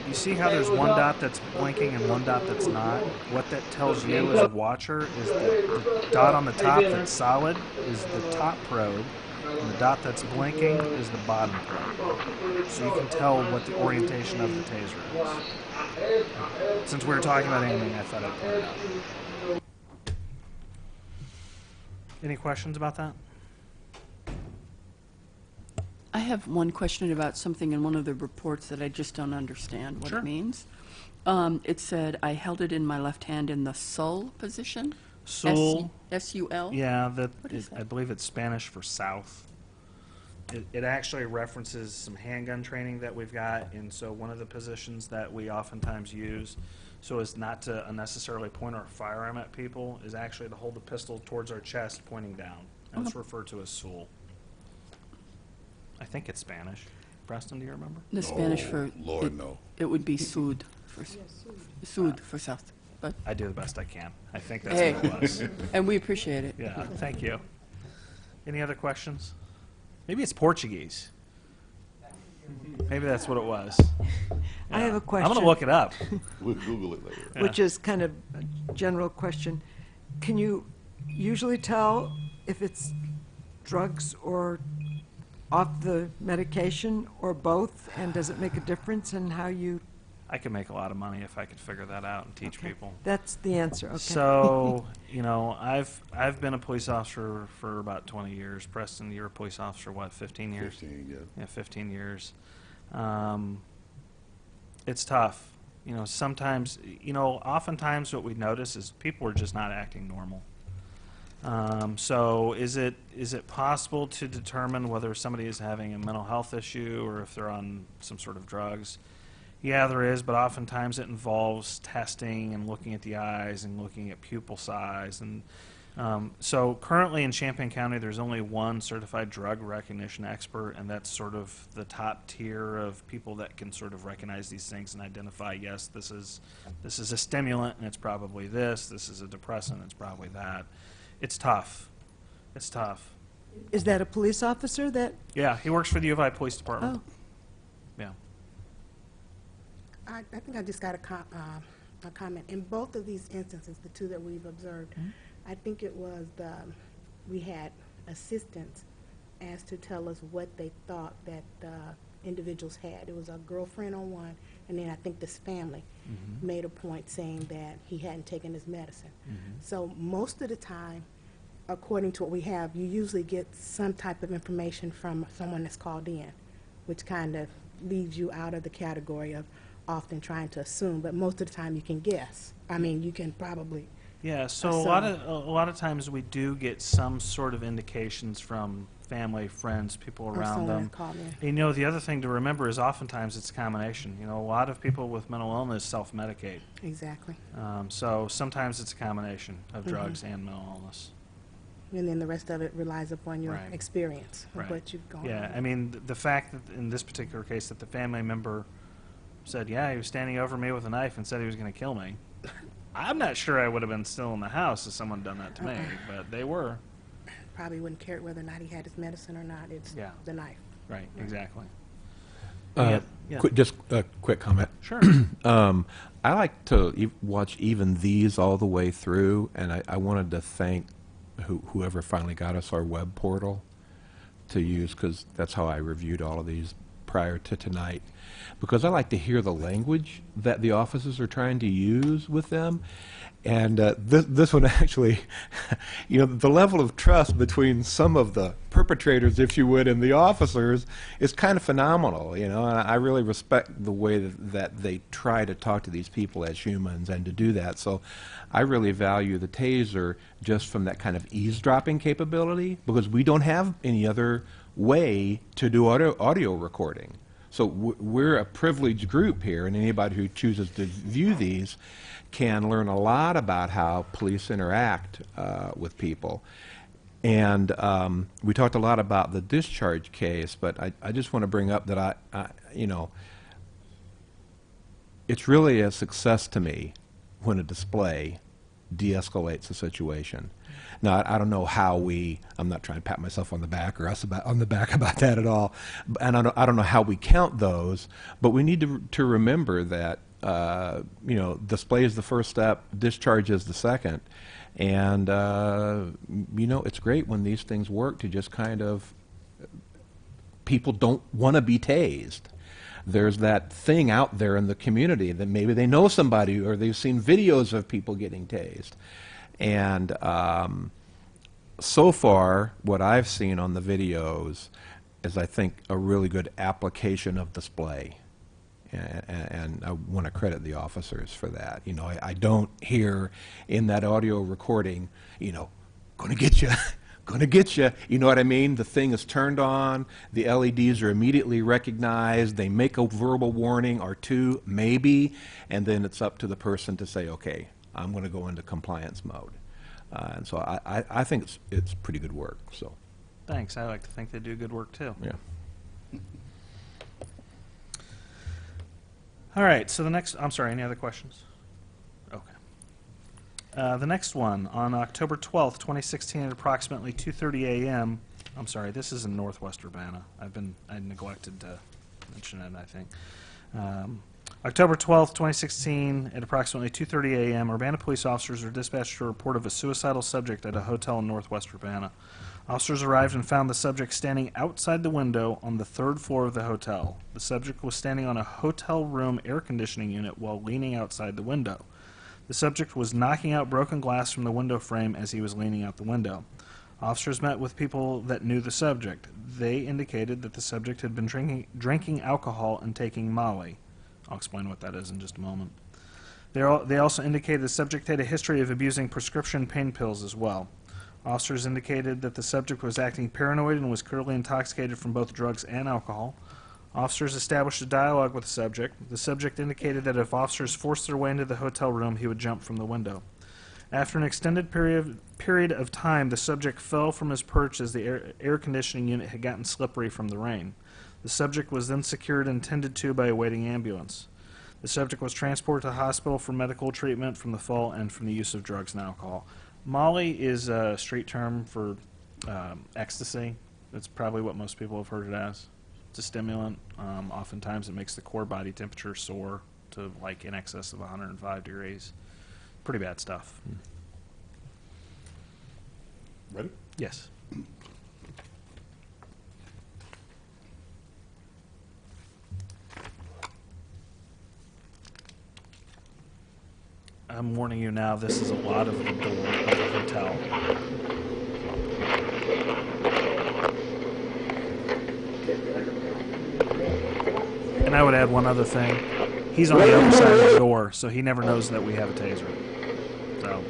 You see how there's one dot that's blinking and one dot that's not? What that tells you as a watcher is the dot on the top that's solid is the top probe, and the dot that's blinking is the bottom probe. So you can tell what the orientation of the taser is. Since we were talking about aiming, I thought I'd point it out. Any questions about that? I have one question about something in one of the reports that I just don't understand what Sure. it means. It said, I held it in my left hand in the sul position. Sul. S-U-L? Yeah, What is that? I believe it's Spanish for south. It actually references some handgun training that we've got, and so one of the positions that we oftentimes use, so as not to unnecessarily point our firearm at people, is actually to hold the pistol towards our chest, pointing down. That's referred to as sul. I think it's Spanish. Preston, do you remember? The Spanish for... Lord, it, no. It would be sud for, sud for south. But I do the best I can. I think that's hey, what it was. and we appreciate it. Yeah, thank you. Any other questions? Maybe it's Portuguese. Maybe that's what it was. I have a I'm question. going to look it up. We'll Google it later. Yeah. Which is kind of a general question. Can you usually tell if it's drugs or off the medication or both? And does it make a difference in how you... I could make a lot of money if I could figure that out and teach people. That's the answer, okay. So, you know, I've been a police officer for about 20 years. Preston, you're a police officer, what, 15 years? 15, yeah. Yeah, 15 years. It's tough. You know, sometimes, you know, oftentimes what we notice is people are just not acting normal. So is it possible to determine whether somebody is having a mental health issue or if they're on some sort of drugs? Yeah, there is, but oftentimes it involves testing and looking at the eyes and looking at pupil size. And so currently in Champaign County, there's only one certified drug recognition expert, and that's sort of the top tier of people that can sort of recognize these things and identify, yes, this is a stimulant, and it's probably this. This is a depressant, it's probably that. It's tough. It's tough. Is that a police officer that... Yeah, he works for the U of I Police Department. Oh. Yeah. I think I just got a comment. In both of these instances, the two that we've observed, I think it was we had assistants asked to tell us what they thought that individuals had. It was a girlfriend on one And then I think this family made a point saying that he hadn't taken his medicine. So most of the time, according to what we have, you usually get some type of information from someone that's called in, which kind of leaves you out of the category of often trying to assume, but most of the time you can guess. I mean, you can probably. Yeah, so So- a lot of times we do get some sort of indications from family, friends, people Or around someone them. that called in. And, you know, the other thing to remember is oftentimes it's a combination. You know, a lot of people with mental illness self-medicate. Exactly. So sometimes it's a combination of drugs and mental illness. And then the rest of it relies upon your Right. experience of Right. what you've gone Yeah, through. I mean, the fact that in this particular case that the family member said, yeah, he was standing over me with a knife and said he was going to kill me. I'm not sure I would have been still in the house if someone had done that to me, but they were. Probably wouldn't care whether or not he had his medicine or not. It's Yeah. the knife. Right, exactly. Uh, Yeah. Just a quick comment. Sure. I like to watch even these all the way through, and I wanted to thank whoever finally got us our web portal to use, because that's how I reviewed all of these prior to tonight, because I like to hear the language that the officers are trying to use with them. And this one actually, you know, the level of trust between some of the perpetrators, if you would, and the officers is kind of phenomenal, you know, and I really respect the way that they try to talk to these people as humans and to do that. So I really value the taser just from that kind of eavesdropping capability, because we don't have any other way to do audio recording. So we're a privileged group here, and anybody who chooses to view these can learn a lot about how police interact with people. And we talked a lot about the discharge case, but I just want to bring up that you know, it's really a success to me when a display de-escalates a situation. Now, I don't know how I'm not trying to pat myself on the back or us on the back about that at all, and I don't know how we count those, but we need to remember that, you know, display is the first step, discharge is the second, and, you know, it's great when these things work to just kind of, people don't want to be tased. There's that thing out there in the community that maybe they know somebody or they've seen videos of people getting tased. And so far, what I've seen on the videos is, I think, a really good application of display. And I want to credit the officers for that. You know, I don't hear in that audio recording, you know, going to get you. Going to get you. You know what I mean? The thing is turned on. The LEDs are immediately recognized. They make a verbal warning or two, maybe, and then it's up to the person to say, okay, I'm going to go into compliance mode. And so I think it's pretty good work. So, Thanks. I like to think they do good work, too. yeah. All right, so the next, I'm sorry, any other questions? Okay. The next one, on October 12th, 2016, at approximately 2:30 a.m., I'm sorry, this is in Northwest Urbana. I neglected to mention it, I think. October 12th, 2016, at approximately 2:30 a.m., Urbana police officers were dispatched to a report of a suicidal subject at a hotel in Northwest Urbana. Officers arrived and found the subject standing outside the window on the third floor of the hotel. The subject was standing on a hotel room air conditioning unit while leaning outside the window. The subject was knocking out broken glass from the window frame as he was leaning out the window. Officers met with people that knew the subject. They indicated that the subject had been drinking alcohol and taking Molly. I'll explain what that is in just a moment. They also indicated the subject had a history of abusing prescription pain pills as well. Officers indicated that the subject was acting paranoid and was clearly intoxicated from both drugs and alcohol. Officers established a dialogue with the subject. The subject indicated that if officers forced their way into the hotel room, he would jump from the window. After an extended period of time, the subject fell from his perch as the air conditioning unit had gotten slippery from the rain. The subject was then secured and tended to by a waiting ambulance. The subject was transported to the hospital for medical treatment from the fall and from the use of drugs and alcohol. Molly is a street term for ecstasy. That's probably what most people have heard it as. It's a stimulant. Oftentimes it makes the core body temperature soar to like in excess of 105 degrees. Pretty bad stuff. Ready? Yes. I'm warning you now, this is a lot of the door of the hotel. And I would add one other thing. He's on the other side of the door, so he never knows that we have a taser. So.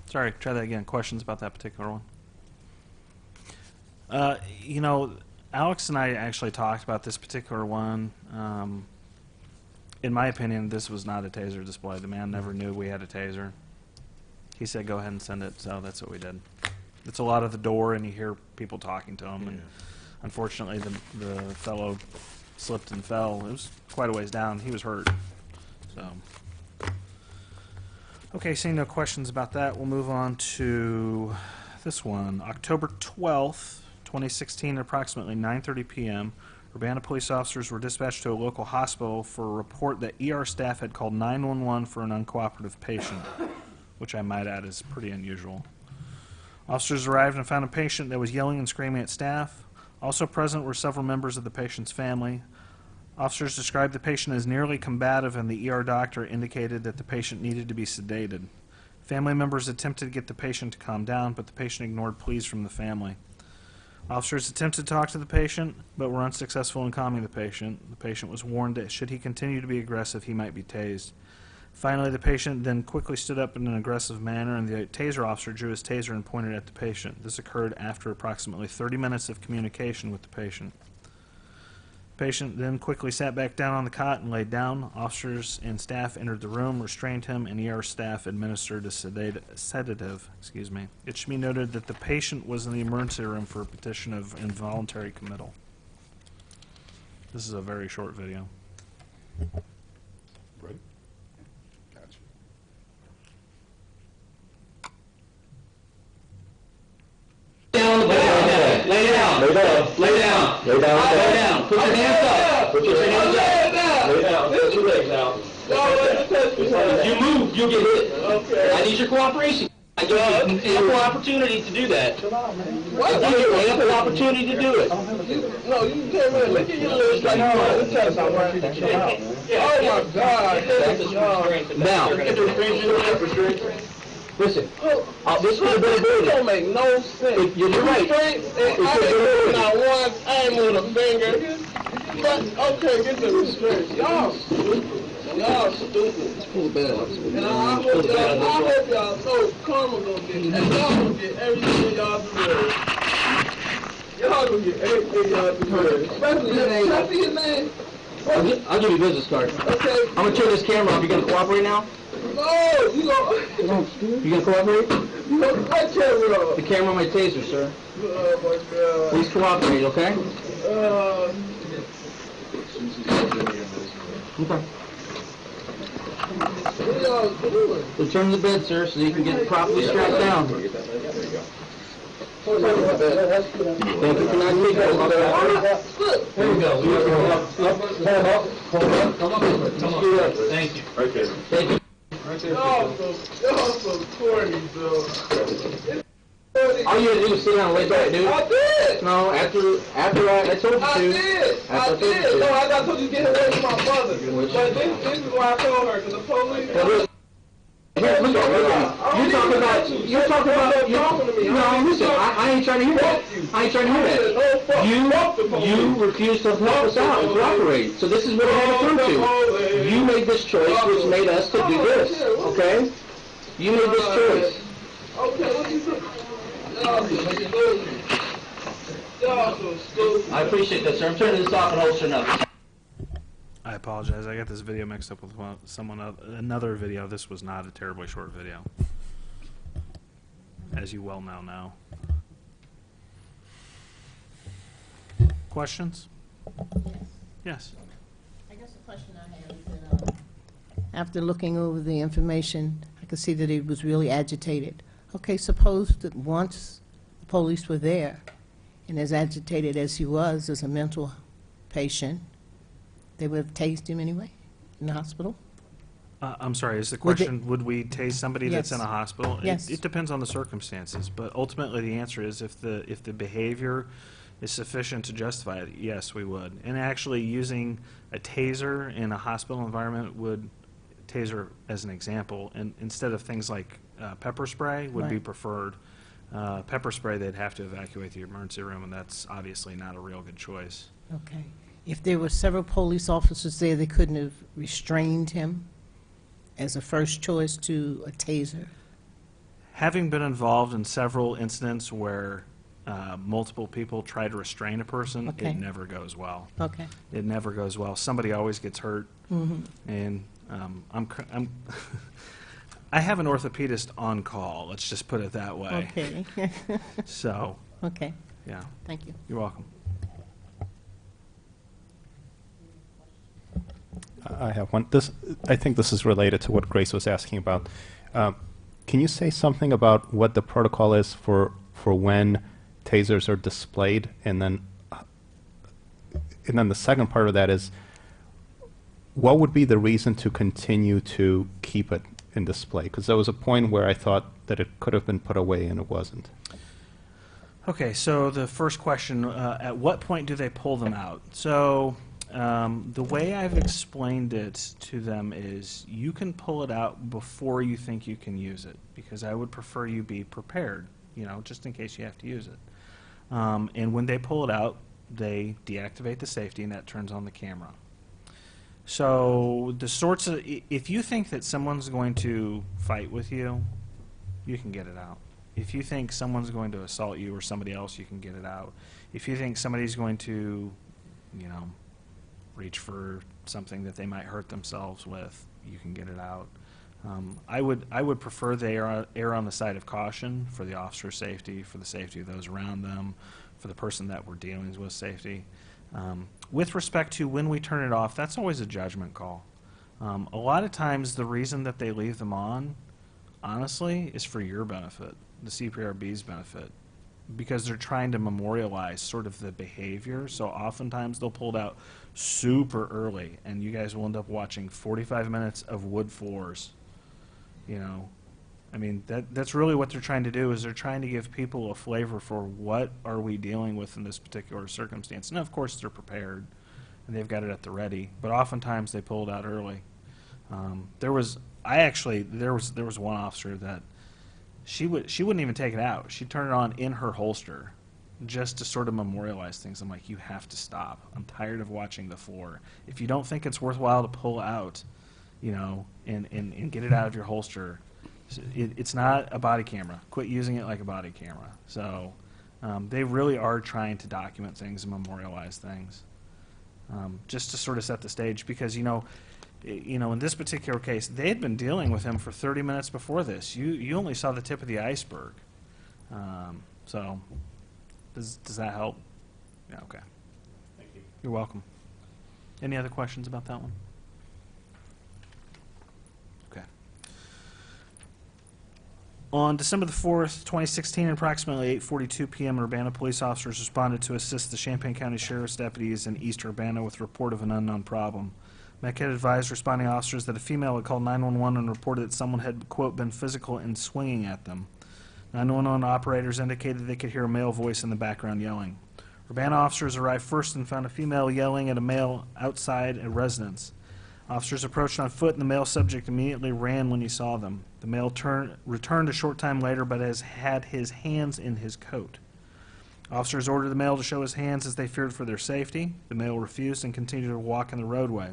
Sorry, try that again. Questions about that particular one? You know, Alex and I actually talked about this particular one. In my opinion, this was not a taser display. The man never knew we had a taser. He said, go ahead and send it, so that's what we did. It's a lot of the door, and you hear people talking to him. And unfortunately, the fellow slipped and fell. It was quite a ways down. He was hurt. So, okay, seeing no questions about that, we'll move on to this one. October 12th, 2016, at approximately 9:30 p.m., Urbana police officers were dispatched to a local hospital for a report that ER staff had called 911 for an uncooperative patient, which I might add is pretty unusual. Officers arrived and found a patient that was yelling and screaming at staff. Also present were several members of the patient's family. Officers described the patient as nearly combative, and the ER doctor indicated that the patient needed to be sedated. Family members attempted to get the patient to calm down, but the patient ignored pleas from the family. Officers attempted to talk to the patient, but were unsuccessful in calming the patient. The patient was warned that should he continue to be aggressive, he might be tased. Finally, the patient then quickly stood up in an aggressive manner, and the taser officer drew his taser and pointed at the patient. This occurred after approximately 30 minutes of communication with the patient. The patient then quickly sat back down on the cot and laid down. Officers and staff entered the room, restrained him, and ER staff administered a sedative. It should be noted that the patient was in the emergency room for a petition of involuntary committal. This is a very short video. Ready? Gotcha. Lay down. Lay down. Lay down. Lay down. Lay down. Put your hands up. Put your hands up. Lay down. Put your legs out. If you move, you'll get hit. Okay. I need your cooperation. I give you ample opportunity to do that. What? I give you ample opportunity to do it. No, you can't really look at your legs like that. Oh my God. Now, listen, this could have been avoided. Don't make no sense. You're right. I ain't not once, I ain't moved a finger. But, okay, get the restraints. Y'all stupid. Y'all stupid. Let's pull the bed up. And I hope y'all know karma gonna get, and y'all gonna get everything y'all deserve. Y'all gonna get everything y'all deserve. Especially your name. Can I see your name? I'll give you a business card. Okay. I'm gonna turn this camera off. You gonna cooperate now? No, you gonna cooperate? What camera? The camera on my taser, sir. Oh my God. Please cooperate, okay? Okay. What y'all doing? Return to the bed, sir, so you can get properly strapped down. Thank you for not taking it. There we go. Come up. Thank you. Right there. Thank you. Y'all so corny, bro. All you had to do was sit down and lay back, dude. I did. No, after I told you to. I did. No, I told you to get away from my brother. But this is why I told her, because the police. You're talking about, no, listen, I ain't trying to hear that. I ain't trying to hear that. You refused to help us out and cooperate. So this is what it had to come to. You made this choice, which made us to do this, okay? You made this choice. Okay, what you say? I appreciate that, sir. I'm turning this off and holstering up. I apologize. I got this video mixed up with another video. This was not a terribly short video, as you well now know. Questions? Yes. I guess the question I have is that after looking over the information, I could see that he was really agitated. Okay, suppose that once the police were there, and as agitated as he was as a mental patient, they would have tased him anyway in the hospital? I'm sorry, is the question, would we tase somebody that's in a hospital? Yes. It depends on the circumstances, but ultimately the answer is if the behavior is sufficient to justify it, yes, we would. And actually using a taser in a hospital environment would, taser as an example, and instead of things like pepper spray would be preferred. Pepper spray, they'd have to evacuate the emergency room, and that's obviously not a real good choice. Okay. If there were several police officers there, they couldn't have restrained him as a first choice to a taser? Having been involved in several incidents where multiple people try to restrain a person, it never goes well. Okay. It never goes well. Somebody always gets hurt, and I have an orthopedist on call. Let's just put it that way. Okay. So. Okay. Yeah. Thank you. You're welcome. I have one. I think this is related to what Grace was asking about. Can you say something about what the protocol is for when tasers are displayed, and then the second part of that is, what would be the reason to continue to keep it in display? Because there was a point where I thought that it could have been put away and it wasn't. Okay, so the first question, at what point do they pull them out? So the way I've explained it to them is you can pull it out before you think you can use it, because I would prefer you be prepared, just in case you have to use it. And when they pull it out, they deactivate the safety, and that turns on the camera. So the sorts of, if you think that someone's going to fight with you, you can get it out. If you think someone's going to assault you or somebody else, you can get it out. If you think somebody's going to, reach for something that they might hurt themselves with, you can get it out. I would prefer they err on the side of caution for the officer's safety, for the safety of those around them, for the person that we're dealing with safety. With respect to when we turn it off, that's always a judgment call. A lot of times the reason that they leave them on, honestly, is for your benefit, the CPRB's benefit, because they're trying to memorialize sort of the behavior. So oftentimes they'll pull it out super early, and you guys will end up watching 45 minutes of wood floors. I mean, that's really what they're trying to do, is they're trying to give people a flavor for what are we dealing with in this particular circumstance. And of course they're prepared, and they've got it at the ready, but oftentimes they pull it out early. There was one officer that she wouldn't even take it out. She'd turn it on in her holster just to sort of memorialize things. I'm like, you have to stop. I'm tired of watching the floor. If you don't think it's worthwhile to pull out, and get it out of your holster, it's not a body camera. Quit using it like a body camera. So they really are trying to document things and memorialize things, just to sort of set the stage, because you know, in this particular case, they had been dealing with him for 30 minutes before this. You only saw the tip of the iceberg. So, does that help? Yeah, okay. Thank you. You're welcome. Any other questions about that one? Okay. On December the 4th, 2016, at approximately 8:42 p.m., Urbana police officers responded to assist the Champaign County Sheriff's deputies in East Urbana with a report of an unknown problem. MEC had advised responding officers that a female had called 911 and reported that someone had, quote, been physical and swinging at them. 911 operators indicated they could hear a male voice in the background yelling. Urbana officers arrived first and found a female yelling at a male outside a residence. Officers approached on foot, and the male subject immediately ran when he saw them. The male returned a short time later, but has had his hands in his coat. Officers ordered the male to show his hands as they feared for their safety. The male refused and continued to walk in the roadway.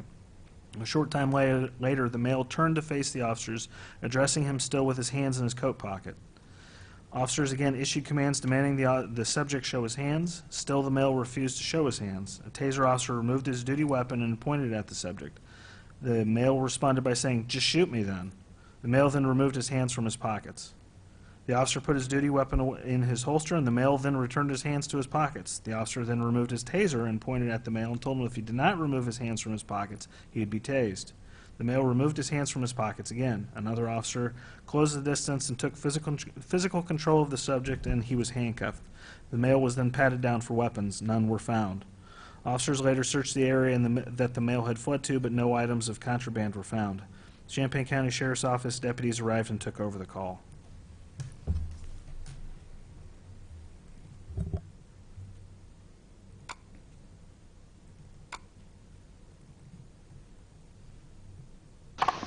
A short time later, the male turned to face the officers, addressing him still with his hands in his coat pocket. Officers again issued commands demanding the subject show his hands. Still, the male refused to show his hands. A taser officer removed his duty weapon and pointed at the subject. The male responded by saying, "Just shoot me then." The male then removed his hands from his pockets. The officer put his duty weapon in his holster, and the male then returned his hands to his pockets. The officer then removed his taser and pointed at the male and told him if he did not remove his hands from his pockets, he would be tased. The male removed his hands from his pockets again. Another officer closed the distance and took physical control of the subject, and he was handcuffed. The male was then patted down for weapons. None were found. Officers later searched the area that the male had fled to, but no items of contraband were found. Champaign County Sheriff's Office deputies arrived and took over the call.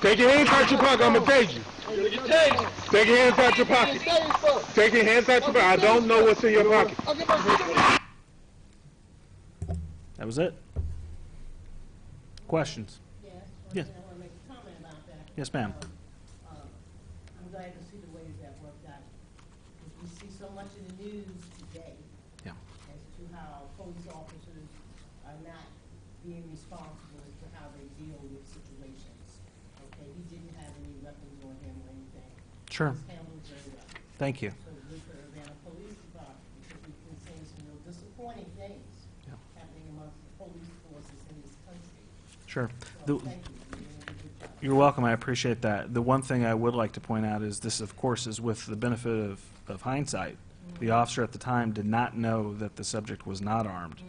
Take your hands out your pocket. I'm gonna tase you. Take your hands out your pocket. Take your hands out your pocket. I don't know what's in your pocket. That was it. Questions? Yes. Yes. I want to make a comment about that. Yes, ma'am. I'm glad to see the ways that worked out. Because we see so much in the news today Yeah. as to how police officers are not being responsible as to how they deal with situations. Okay, he didn't have any weapons on him or anything. Sure. He was handled very well. Thank you. So good for Urbana Police Department, because we've been seeing some real disappointing things Yeah. happening amongst the police forces in this country. Sure. So thank you. You're doing a good job. You're welcome. I appreciate that. The one thing I would like to point out is this, of course, is with the benefit of hindsight. The officer at the time did not know that the subject was not armed.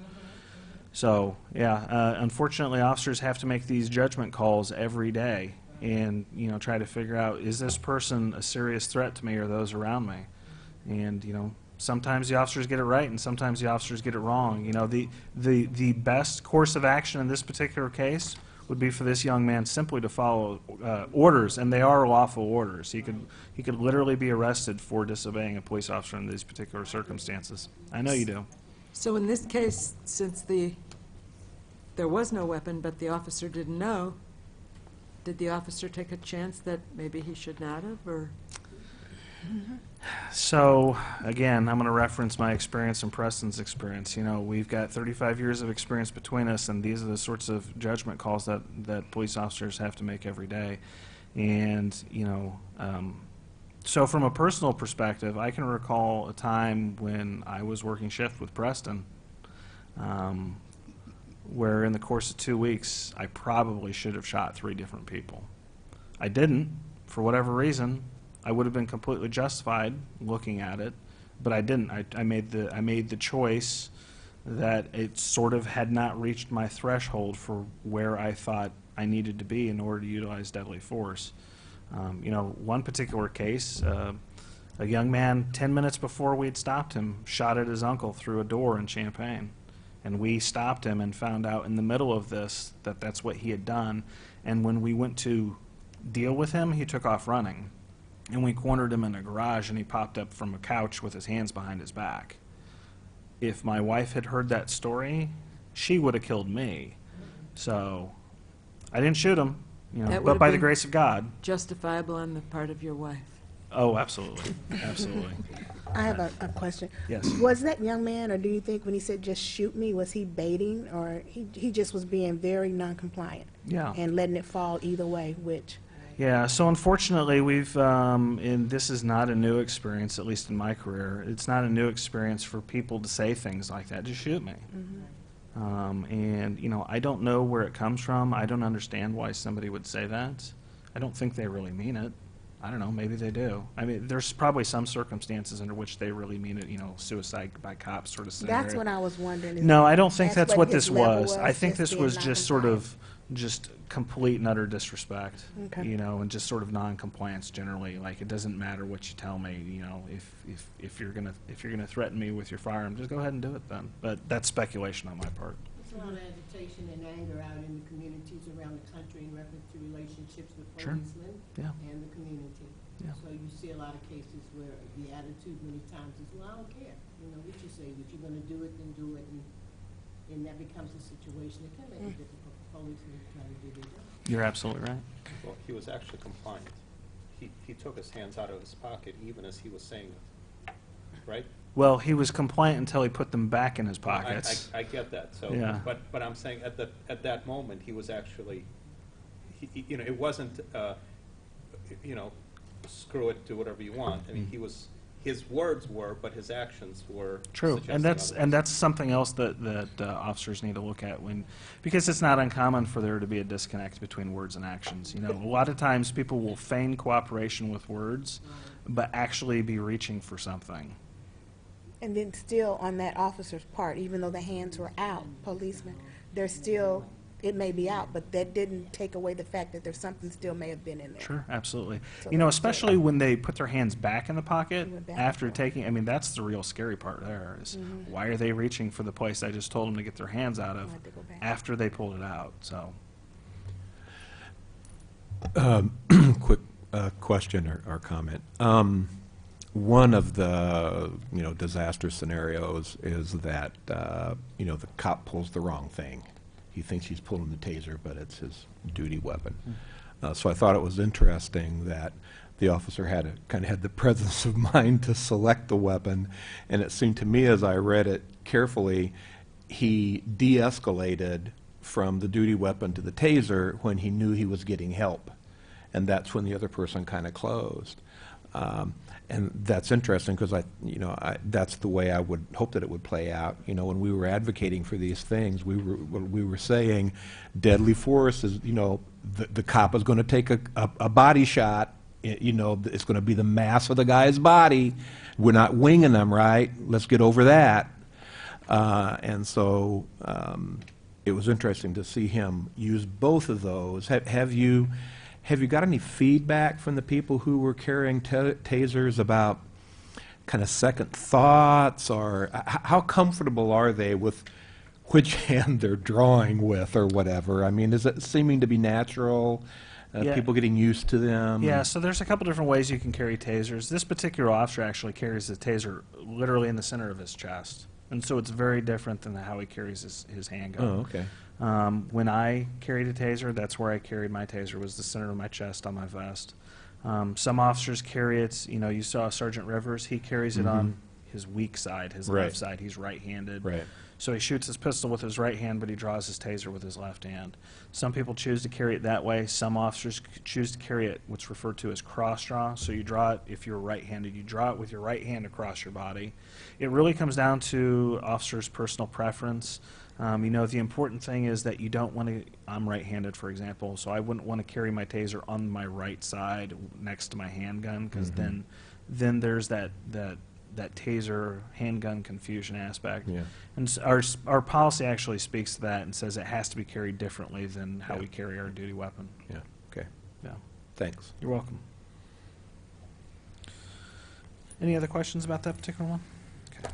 So, yeah, unfortunately, officers have to make these judgment calls every day and, you know, try to figure out, is this person a serious threat to me or those around me? And, you know, sometimes the officers get it right and sometimes the officers get it wrong. You know, the best course of action in this particular case would be for this young man simply to follow orders, and they are lawful orders. He could literally be arrested for disobeying a police officer in these particular circumstances. I know you do. So in this case, since there was no weapon, but the officer didn't know, did the officer take a chance that maybe he should not have, or? So, again, I'm going to reference my experience and Preston's experience. You know, we've got 35 years of experience between us, and these are the sorts of judgment calls that police officers have to make every day. And, you know, so from a personal perspective, I can recall a time when I was working shift with Preston, where in the course of 2 weeks, I probably should have shot 3 different people. I didn't, for whatever reason. I would have been completely justified looking at it, but I didn't. I made the choice that it sort of had not reached my threshold for where I thought I needed to be in order to utilize deadly force. You know, one particular case, a young man, 10 minutes before we had stopped him, shot at his uncle through a door in Champaign. And we stopped him and found out in the middle of this that that's what he had done. And when we went to deal with him, he took off running. And we cornered him in a garage, and he popped up from a couch with his hands behind his back. If my wife had heard that story, she would have killed me. So I didn't shoot him, you know, That would but have by the been grace of God. justifiable on the part of your wife? Oh, absolutely, absolutely. I have a question. Yes. Was that young man, or do you think when he said just shoot me, was he baiting, or he just was being very non-compliant? Yeah. And letting it fall either way, which? Yeah, so unfortunately, and this is not a new experience, at least in my career, it's not a new experience for people to say things like that, just shoot me. And, I don't know where it comes from. I don't understand why somebody would say that. I don't think they really mean it. I don't know, maybe they do. I mean, there's probably some circumstances under which they really mean it, suicide by cops sort of scenario. That's what I was wondering. No, I don't think that's what his this level was. I think this being was just sort of non-compliant? just complete and utter disrespect, Okay. and just sort of non-compliance generally. Like, it doesn't matter what you tell me, if you're gonna threaten me with your firearm, just go ahead and do it then. But that's speculation on my part. There's a lot of agitation and anger out in the communities around the country in reference to relationships with Sure. policemen Yeah. and the community. Yeah. So you see a lot of cases where the attitude many times is, well, I don't care. What you say, that you're gonna do it, then do it, and that becomes a situation that can make it difficult for policemen to try to do their job. You're absolutely right. Well, he was actually compliant. He took his hands out of his pocket even as he was saying it, right? Well, he was compliant until he put them back in his I pockets. get that, so, Yeah. but I'm saying at that moment, he was actually, it wasn't, screw it, do whatever you want. I mean, his words were, but his actions were True, suggesting and that's otherwise. something else that officers need to look at because it's not uncommon for there to be a disconnect between words and actions. A lot of times people will feign cooperation with words, but actually be reaching for something. And then still on that officer's part, even though the hands were out, policemen, they're still, it may be out, but that didn't take away the fact that there's something still may have been in there. Sure, absolutely. So Especially when they put their hands back in the pocket They went back after and taking, that's the real scary part there is why are they reaching for the place I just told them to get their hands out of Why'd they go back? after they pulled it out, so. Quick question or comment. One of the disaster scenarios is that the cop pulls the wrong thing. He thinks he's pulling the taser, but it's his duty weapon. So I thought it was interesting that the officer had the presence of mind to select the weapon, and it seemed to me as I read it carefully, he de-escalated from the duty weapon to the taser when he knew he was getting help, and that's when the other person kind of closed. And that's interesting because that's the way I would hope that it would play out. When we were advocating for these things, we were saying deadly force is, the cop is going to take a body shot. It's going to be the mass of the guy's body. We're not winging them, right? Let's get over that. And so it was interesting to see him use both of those. Have you got any feedback from the people who were carrying tasers about kind of second thoughts, or how comfortable are they with which hand they're drawing with or whatever? I mean, is it seeming to be natural? Yeah. People getting used to them? Yeah, so there's a couple different ways you can carry tasers. This particular officer actually carries the taser literally in the center of his chest. And so it's very different than how he carries his handgun. Oh, okay. When I carried a taser, that's where I carried my taser, was the center of my chest on my vest. Some officers carry it, you saw Sergeant Rivers, he carries it on his weak side, his Right. left side. He's right-handed. Right. So he shoots his pistol with his right hand, but he draws his taser with his left hand. Some people choose to carry it that way. Some officers choose to carry it what's referred to as cross draw. So you draw it, if you're right-handed, you draw it with your right hand across your body. It really comes down to officers' personal preference. The important thing is that you don't want to, I'm right-handed, for example, so I wouldn't want to carry my taser on my right side next to my handgun, because then there's that taser handgun confusion aspect. Yeah. And our policy actually speaks to that and says it has to be carried differently than how we carry our duty weapon. Yeah, okay. Yeah. Thanks. You're welcome. Any other questions about that particular one? Okay.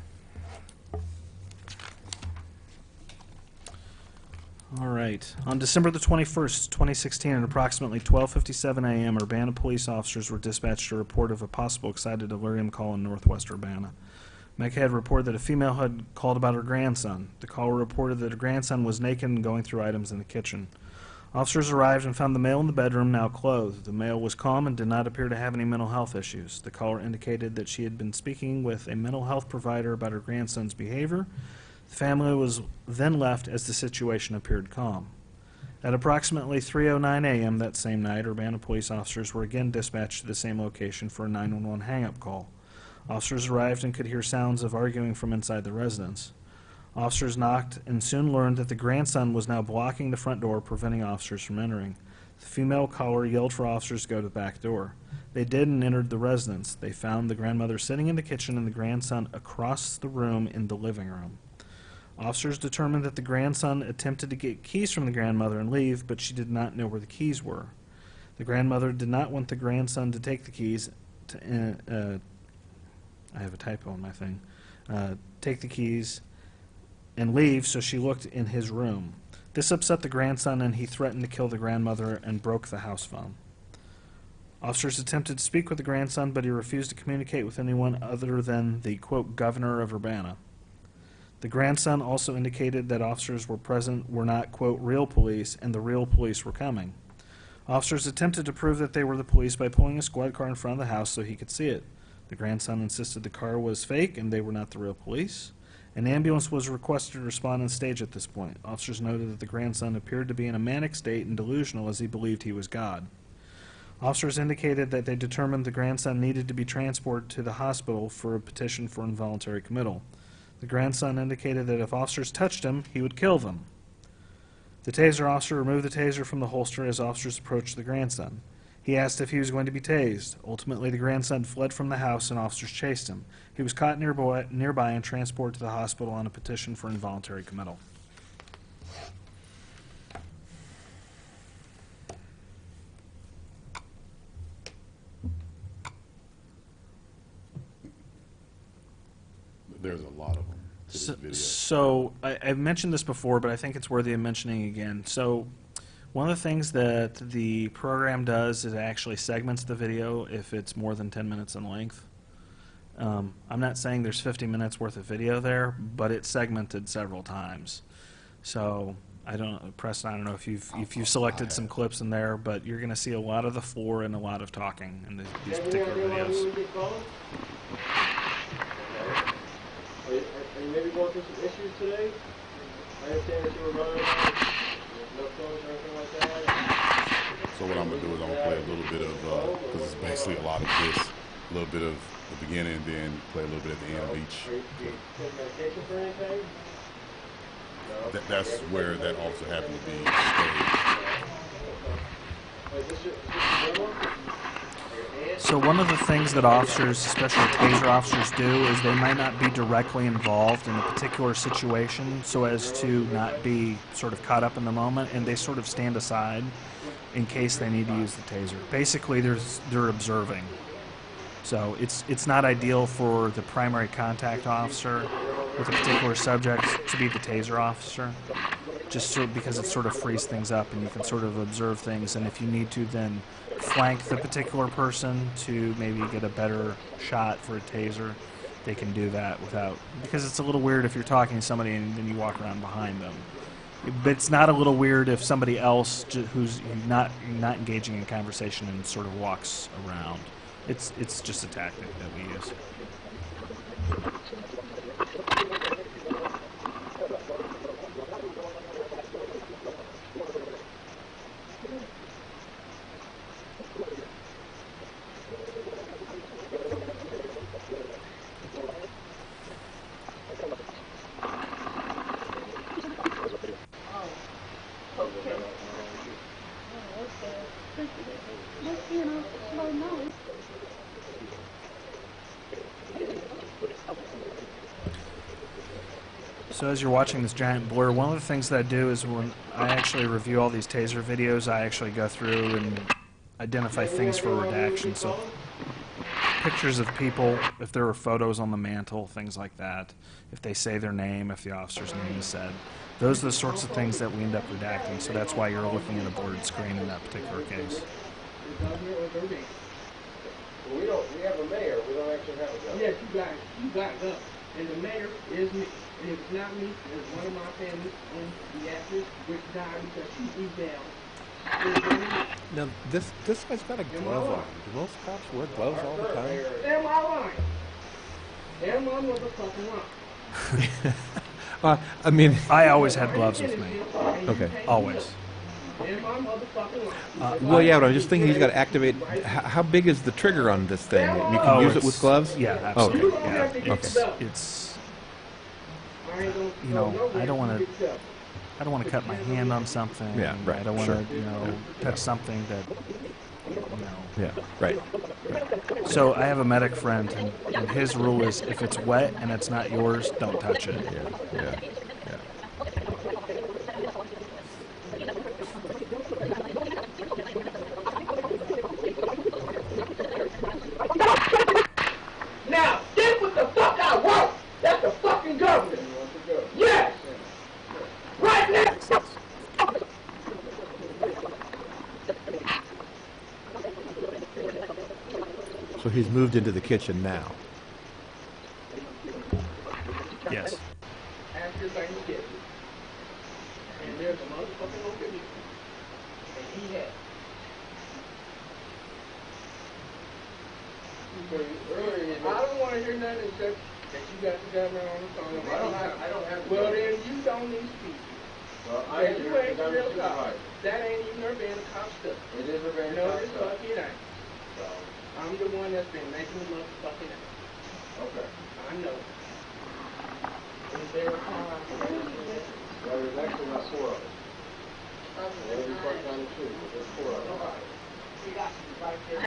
All right. On December the 21st, 2016, at approximately 12:57 a.m., Urbana police officers were dispatched a report of a possible excited delirium call in northwest Urbana. MECA had reported that a female had called about her grandson. The caller reported that her grandson was naked and going through items in the kitchen. Officers arrived and found the male in the bedroom, now clothed. The male was calm and did not appear to have any mental health issues. The caller indicated that she had been speaking with a mental health provider about her grandson's behavior. The family was then left as the situation appeared calm. At approximately 3:09 a.m. that same night, Urbana police officers were again dispatched to the same location for a 911 hang-up call. Officers arrived and could hear sounds of arguing from inside the residence. Officers knocked and soon learned that the grandson was now blocking the front door, preventing officers from entering. The female caller yelled for officers to go to the back door. They did and entered the residence. They found the grandmother sitting in the kitchen and the grandson across the room in the living room. Officers determined that the grandson attempted to get keys from the grandmother and leave, but she did not know where the keys were. The grandmother did not want the grandson to take the keys I have a typo in my thing. Take the keys and leave, so she looked in his room. This upset the grandson, and he threatened to kill the grandmother and broke the house phone. Officers attempted to speak with the grandson, but he refused to communicate with anyone other than the, quote, governor of Urbana. The grandson also indicated that officers were present were not, quote, real police, and the real police were coming. Officers attempted to prove that they were the police by pulling a squad car in front of the house so he could see it. The grandson insisted the car was fake and they were not the real police. An ambulance was requested to respond on stage at this point. Officers noted that the grandson appeared to be in a manic state and delusional as he believed he was God. Officers indicated that they determined the grandson needed to be transported to the hospital for a petition for involuntary committal. The grandson indicated that if officers touched him, he would kill them. The taser officer removed the taser from the holster as officers approached the grandson. He asked if he was going to be tased. Ultimately, the grandson fled from the house and officers chased him. He was caught nearby and transported to the hospital on a petition for involuntary committal. There's a lot of them to this video. So I've mentioned this before, but I think it's worthy of mentioning again. So one of the things that the program does is it actually segments the video if it's more than 10 minutes in length. I'm not saying there's 50 minutes worth of video there, but it's segmented several times. So Preston, I don't know if you've selected some clips in there, but you're going to see a lot of the floor and a lot of talking in these particular videos. Are you maybe going through some issues today? I understand that you were running around with no phones or anything like that. So what I'm going to do is I'm going to play a little bit of, because it's basically a lot of this, a little bit of the beginning and then play a little bit at the end of each. Are you taking medication for anything? No. That's where that officer happened to be stayed. Is this your real one? So one of the things that officers, especially taser officers, do is they might not be directly involved in a particular situation so as to not be sort of caught up in the moment, and they sort of stand aside in case they need to use the taser. Basically, they're observing. So it's not ideal for the primary contact officer with a particular subject to be the taser officer, just because it sort of frees things up and you can sort of observe things, and if you need to then flank the particular person to maybe get a better shot for a taser, they can do that without, because it's a little weird if you're talking to somebody and then you walk around behind them. But it's not a little weird if somebody else who's not engaging in conversation and sort of walks around. It's just a tactic that we use. So as you're watching this giant blur, one of the things that I do is when I actually review all these taser videos, I actually go through and identify things for redaction. So pictures of people, if there are photos on the mantle, things like that, if they say their name, if the officer's name is said. Those are the sorts of things that we end up redacting, so that's why you're looking at a blurred screen in that particular case. We have a mayor, we don't actually have a governor. Yes, you got governor. And the mayor is me. And if it's not me, it's one of my family in the actress, which died because she beat down Now, this guy's got a glove on. Do most cops wear gloves all the time? Am I lying? Am I motherfucking lying? I mean, I always had gloves with me. okay. Always. Am I motherfucking lying? Well, yeah, but I'm just thinking he's got to activate. How big is the trigger on this thing? You can use it with gloves? Yeah, absolutely. Okay. Yeah, Okay. it's you know, I don't want to cut my hand on something. Yeah, right, I don't want sure. to, you know, touch something that, you know. Yeah, right. So I have a medic friend, and his rule is if it's wet and it's not yours, don't touch it. Yeah. Now, get what the fuck I want. That's the fucking government. Yes. Right now. So he's moved into the kitchen now. Yes. After Thanksgiving. And there's a motherfucking over here. And he had. I don't want to hear nothing except that you got the government on the phone. I don't have. Well, then you don't need to speak. Well, you ain't the real cop. That ain't even her being a cop stuff. It is her being a cop stuff. No, this fuck it ain't. So, I'm the one that's been making the motherfucking out. Okay. I know. Is there a car? Well, there's actually not 4 of us. Every part down the street, but there's 4 of us. We got you right there.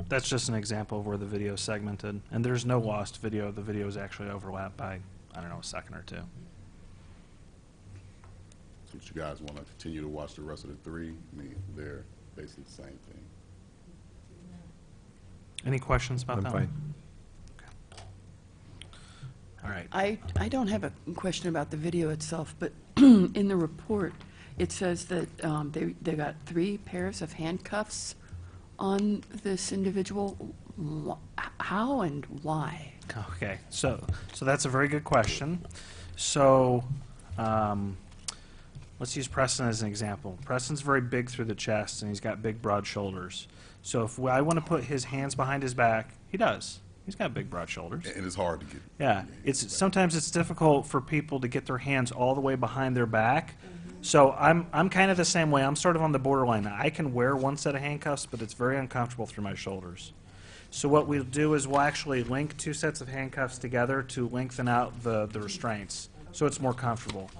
That's just an example of where the video is segmented, and there's no lost video. The video is actually overlapped by, I don't know, a second or two. So you guys want to continue to watch the rest of the 3? I mean, they're basically the same thing. Any questions about I'm that fine. one? Okay. All right. I don't have a question about the video itself, but in the report, it says that they got 3 pairs of handcuffs on this individual. How and why? Okay, so that's a very good question. So let's use Preston as an example. Preston's very big through the chest, and he's got big, broad shoulders. So if I want to put his hands behind his back, he does. He's got big, broad shoulders. And it's hard to get. Yeah, sometimes it's difficult for people to get their hands all the way behind their back. So I'm kind of the same way. I'm sort of on the borderline. I can wear one set of handcuffs, but it's very uncomfortable through my shoulders. So what we'll do is we'll actually link 2 sets of handcuffs together to lengthen out the restraints, so it's more comfortable.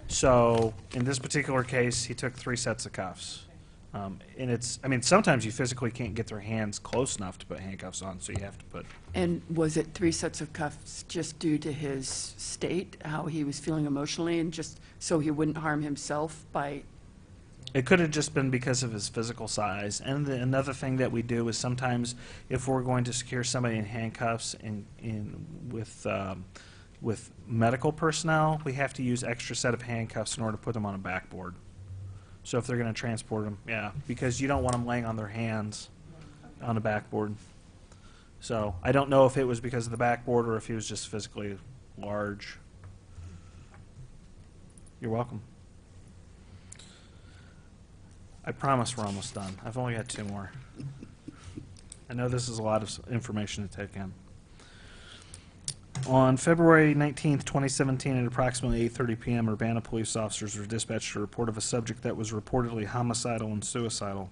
So in this particular case, he took 3 sets of cuffs. And sometimes you physically can't get their hands close enough to put handcuffs on, so you have to put. And was it 3 sets of cuffs just due to his state, how he was feeling emotionally, and just so he wouldn't harm himself by It could have just been because of his physical size. And another thing that we do is sometimes if we're going to secure somebody in handcuffs with medical personnel, we have to use extra set of handcuffs in order to put them on a backboard. So if they're going to transport them, yeah, because you don't want them laying on their hands on a backboard. So I don't know if it was because of the backboard or if he was just physically large. You're welcome. I promise we're almost done. I've only got 2 more. I know this is a lot of information to take in. On February 19th, 2017, at approximately 8:30 p.m., Urbana police officers were dispatched a report of a subject that was reportedly homicidal and suicidal.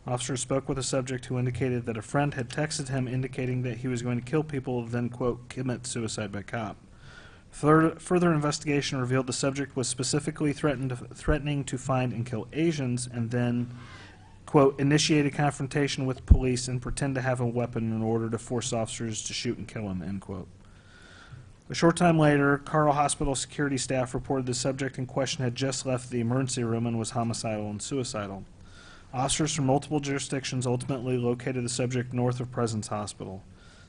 Officers spoke with a subject who indicated that a friend had texted him indicating that he was going to kill people, then, quote, commit suicide by cop. Further investigation revealed the subject was specifically threatening to find and kill Asians and then, quote, initiate a confrontation with police and pretend to have a weapon in order to force officers to shoot and kill him, end quote. A short time later, Carl Hospital security staff reported the subject in question had just left the emergency room and was homicidal and suicidal. Officers from multiple jurisdictions ultimately located the subject north of Presence Hospital.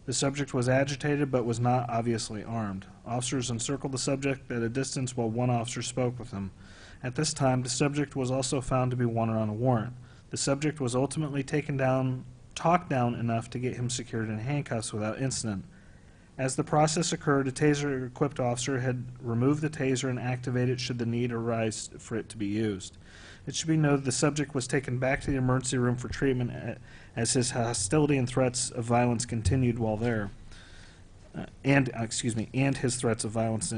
The subject was agitated but was not obviously armed. Officers encircled the subject at a distance while one officer spoke with him. At this time, the subject was also found to be wanted on a warrant. The subject was ultimately talked down enough to get him secured in handcuffs without incident. As the process occurred, a taser-equipped officer had removed the taser and activated it should the need arise for it to be used. It should be noted the subject was taken back to the emergency room for treatment as his hostility and threats of violence continued while there. And his threats of violence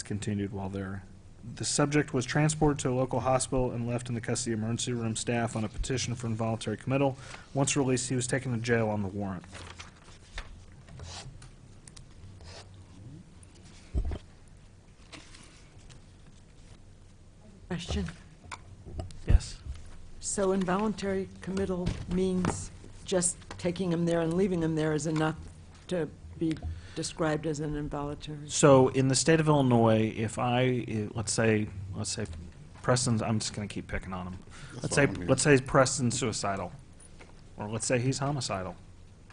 continued while there. The subject was transported to a local hospital and left in the custody of emergency room staff on a petition for involuntary committal. Once released, he was taken to jail on the warrant. Question? Yes. So involuntary committal means just taking him there and leaving him there is enough to be described as an involuntary? So in the state of Illinois, let's say Preston's, I'm just going to keep picking on him. Let's say Preston's suicidal, or let's say he's homicidal,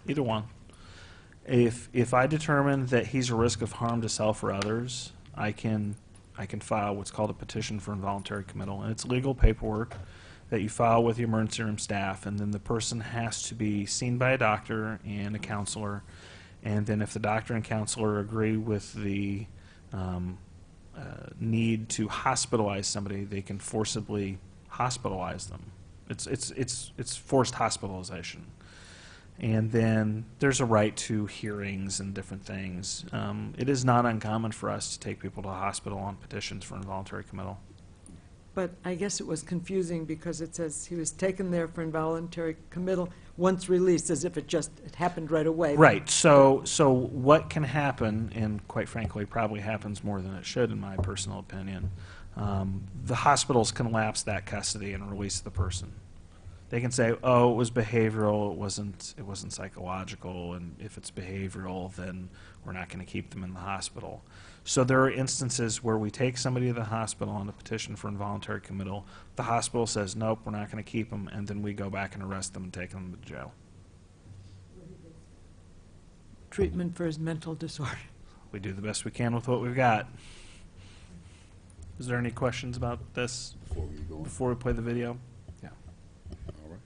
either one. If I determine that he's a risk of harm to self or others, I can file what's called a petition for involuntary committal, and it's legal paperwork that you file with the emergency room staff, and then the person has to be seen by a doctor and a counselor, and then if the doctor and counselor agree with the need to hospitalize somebody, they can forcibly hospitalize them. It's forced hospitalization. And then there's a right to hearings and different things. It is not uncommon for us to take people to the hospital on petitions for involuntary committal. But I guess it was confusing because it says he was taken there for involuntary committal once released, as if it happened right away. Right. So what can happen, and quite frankly probably happens more than it should in my personal opinion, the hospitals can lapse that custody and release the person. They can say, oh, it was behavioral, it wasn't psychological, and if it's behavioral, then we're not going to keep them in the hospital. So there are instances where we take somebody to the hospital on a petition for involuntary committal. The hospital says, nope, we're not going to keep them, and then we go back and arrest them and take them to jail. Treatment for his mental disorder. We do the best we can with what we've got. Is there any questions about this before we play the video? Yeah. All right.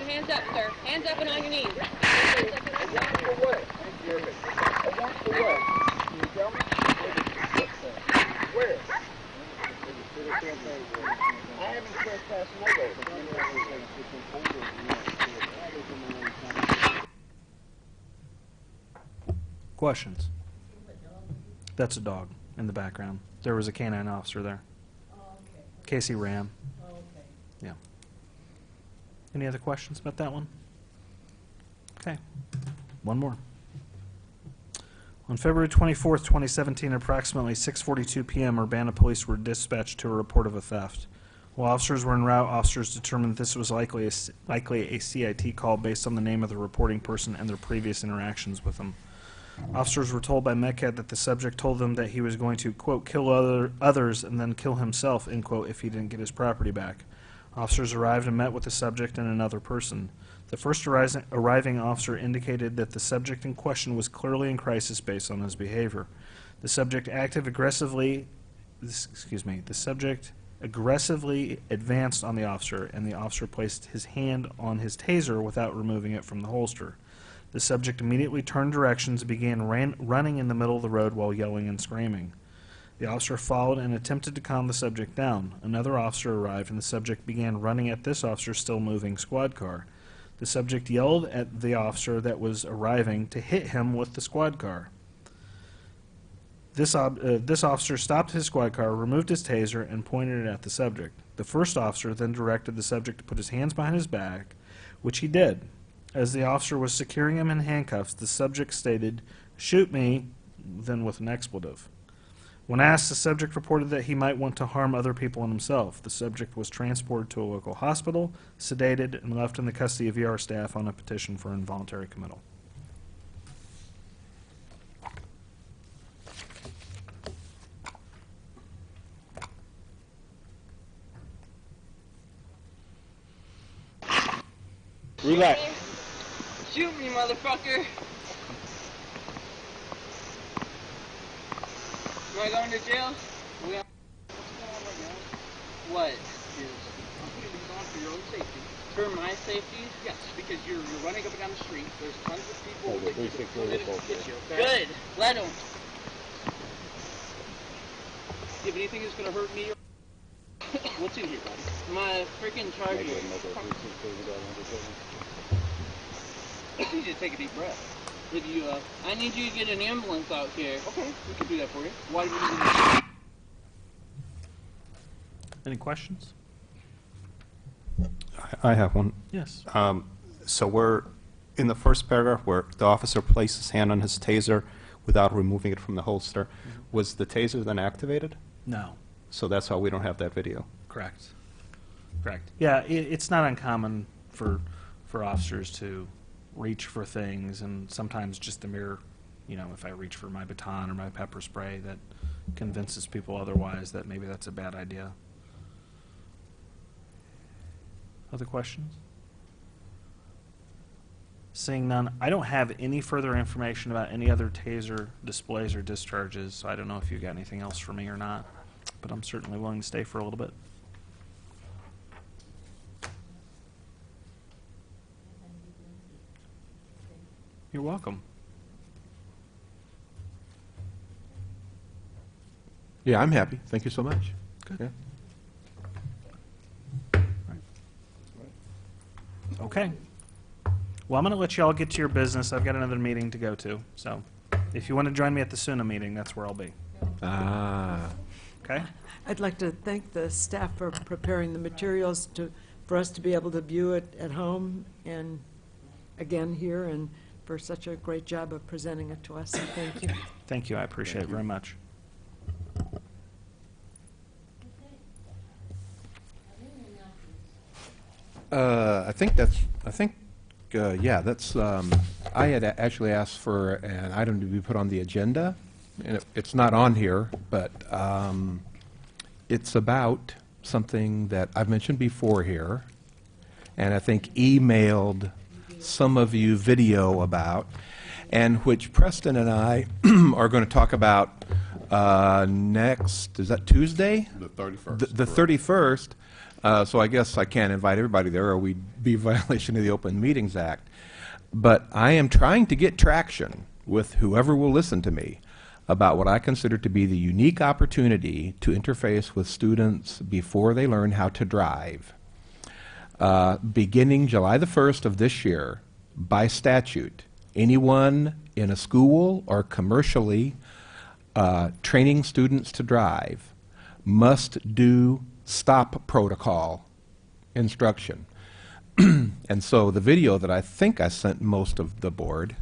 Hands up, sir. Hands up and on your knees. I haven't trespassed nobody. Questions? That's a dog in the background. There was a canine officer there. Casey Ram. Yeah. Any other questions about that one? Okay. One more. On February 24th, 2017, approximately 6:42 p.m., Urbana police were dispatched to a report of a theft. While officers were en route, officers determined this was likely a CIT call based on the name of the reporting person and their previous interactions with them. Officers were told by MECAD that the subject told them that he was going to, quote, kill others and then kill himself, end quote, if he didn't get his property back. Officers arrived and met with the subject and another person. The first arriving officer indicated that the subject in question was clearly in crisis based on his behavior. The subject aggressively advanced on the officer, and the officer placed his hand on his taser without removing it from the holster. The subject immediately turned directions and began running in the middle of the road while yelling and screaming. The officer followed and attempted to calm the subject down. Another officer arrived, and the subject began running at this officer's still moving squad car. The subject yelled at the officer that was arriving to hit him with the squad car. This officer stopped his squad car, removed his taser, and pointed it at the subject. The first officer then directed the subject to put his hands behind his back, which he did. As the officer was securing him in handcuffs, the subject stated, "Shoot me," then with an expletive. When asked, the subject reported that he might want to harm other people and himself. The subject was transported to a local hospital, sedated, and left in the custody of ER staff on a petition for involuntary committal. Relax. Shoot me, motherfucker! Am I going to jail? What's going on right now? What? I'm putting these on for your own safety. For my safety? Yes, because you're running up and down the street. There's tons of people that can come in and get you, okay? Good. Let them. Do you have anything that's going to hurt me? What's in here, buddy? My freaking charger. I need you to take a deep breath. If you, I need you to get an ambulance out here. Okay, we can do that for you. Why do you need to? Any questions? I have one. Yes. So we're in the first paragraph where the officer placed his hand on his taser without removing it from the holster. Was the taser then activated? No. So that's why we don't have that video. Correct. Correct. Yeah, it's not uncommon for officers to reach for things, and sometimes just a mere, if I reach for my baton or my pepper spray, that convinces people otherwise that maybe that's a bad idea. Other questions? Seeing none, I don't have any further information about any other taser displays or discharges, so I don't know if you got anything else for me or not, but I'm certainly willing to stay for a little bit. You're welcome. Yeah, I'm happy. Thank you so much. Good. Yeah. Okay. Well, I'm going to let you all get to your business. I've got another meeting to go to. So if you want to join me at the SUNA meeting, that's where I'll be. Ah. Okay? I'd like to thank the staff for preparing the materials for us to be able to view it at home and again here, and for such a great job of presenting it to us. So thank you. Thank you. I appreciate it very much. I had actually asked for an item to be put on the agenda, and it's not on here, but it's about something that I've mentioned before here, and I think emailed some of you video about, and which Preston and I are going to talk about next, is that Tuesday? The 31st. The 31st. So I guess I can't invite everybody there, or we'd be in violation of the Open Meetings Act. But I am trying to get traction with whoever will listen to me about what I consider to be the unique opportunity to interface with students before they learn how to drive. Beginning July the 1st of this year, by statute, anyone in a school or commercially training students to drive must do stop protocol instruction. And so the video that I think I sent most of the board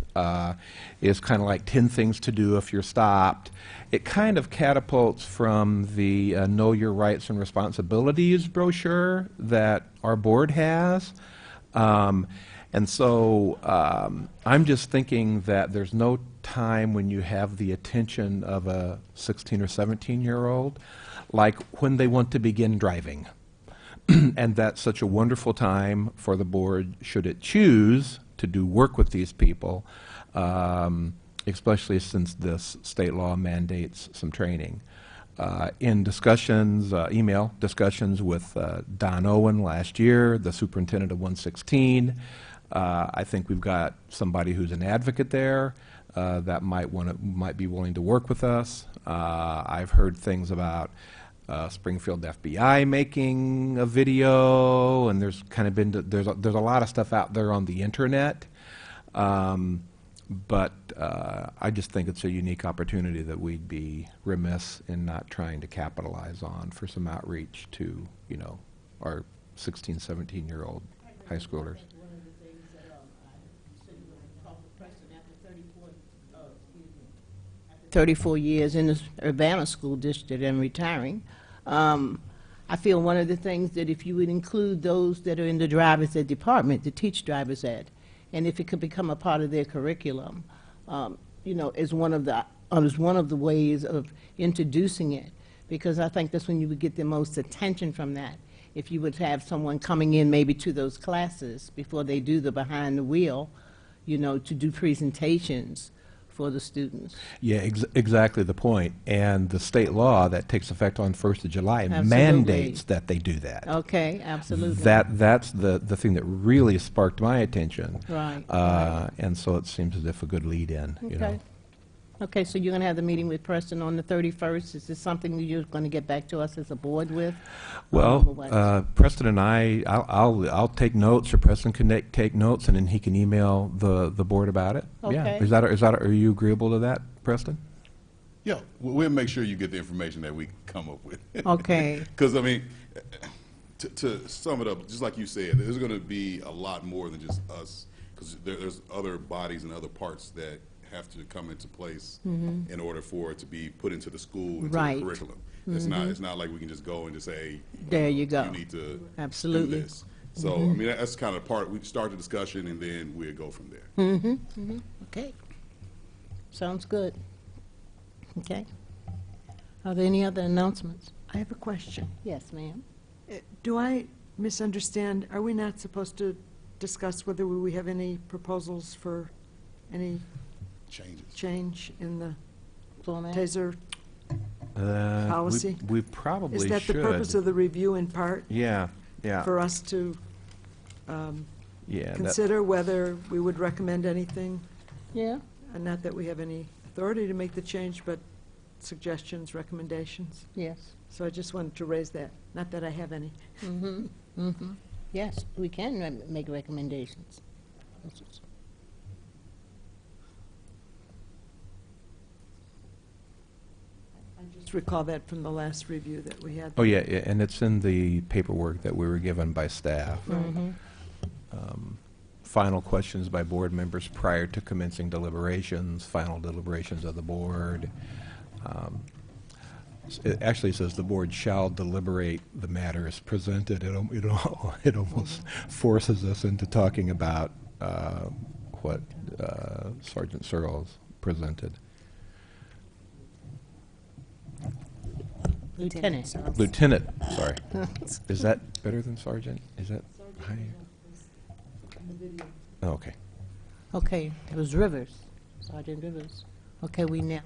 is kind of like 10 things to do if you're stopped. It kind of catapults from the Know Your Rights and Responsibilities brochure that our board has. And so I'm just thinking that there's no time when you have the attention of a 16 or 17-year-old like when they want to begin driving. And that's such a wonderful time for the board, should it choose to do work with these people, especially since this state law mandates some training. In discussions, email discussions with Don Owen last year, the superintendent of 116, I think we've got somebody who's an advocate there that might be willing to work with us. I've heard things about Springfield FBI making a video, and there's kind of been there's a lot of stuff out there on the internet, but I just think it's a unique opportunity that we'd be remiss in not trying to capitalize on for some outreach to, you know, our 16, 17-year-old high schoolers. 34 years in the Urbana School District and retiring. I feel one of the things that if you would include those that are in the driver's ed department to teach driver's ed, and if it could become a part of their curriculum, you know, is one of the ways of introducing it, because I think that's when you would get the most attention from that. If you would have someone coming in maybe to those classes before they do the behind the wheel, you know, to do presentations for the students. Yeah, exactly the point. And the state law that takes effect on 1st of July Absolutely. mandates that they do that. Okay, absolutely. That's the thing that really sparked my attention. Right, And so it seems as if a good lead in, you know. Okay. Okay, so you're going to have the meeting with Preston on the 31st. Is this something that you're going to get back to us as a board with? Well, Or what? Preston and I'll take notes, or Preston can take notes, and then he can email the board about it. Yeah. Okay. Are you agreeable to that, Preston? Yeah, we'll make sure you get the information that we come up with. Okay. Because, I mean, to sum it up, just like you said, there's going to be a lot more than just us, because there's other bodies and other parts that have to come into place in order for it to be put into the school, into Right. the curriculum. It's not like we can just go and just say, There you go. you need to Absolutely. do this. So, I mean, that's kind of part, we start the discussion and then we'll go from there. Okay. Sounds good. Okay. Are there any other announcements? I have a question. Yes, ma'am. Do I misunderstand? Are we not supposed to discuss whether we have any proposals for any change in the Format? TASER policy? We probably should. Is that the purpose of the review in part? Yeah, yeah. For us to Yeah. consider whether we would recommend anything? Yeah. And not that we have any authority to make the change, but suggestions, recommendations? Yes. So I just wanted to raise that. Not that I have any. Yes, we can make recommendations. I just recall that from the last review that we had. Oh, yeah, and it's in the paperwork that we were given by staff. Final questions by board members prior to commencing deliberations, final deliberations of the board. It actually says the board shall deliberate the matters presented. It almost forces us into talking about what Sergeant Searles presented. Lieutenant. Lieutenant, sorry. Is that better than sergeant? Is that higher? Oh, okay. Okay, it was Rivers, Sergeant Rivers. Okay, we now.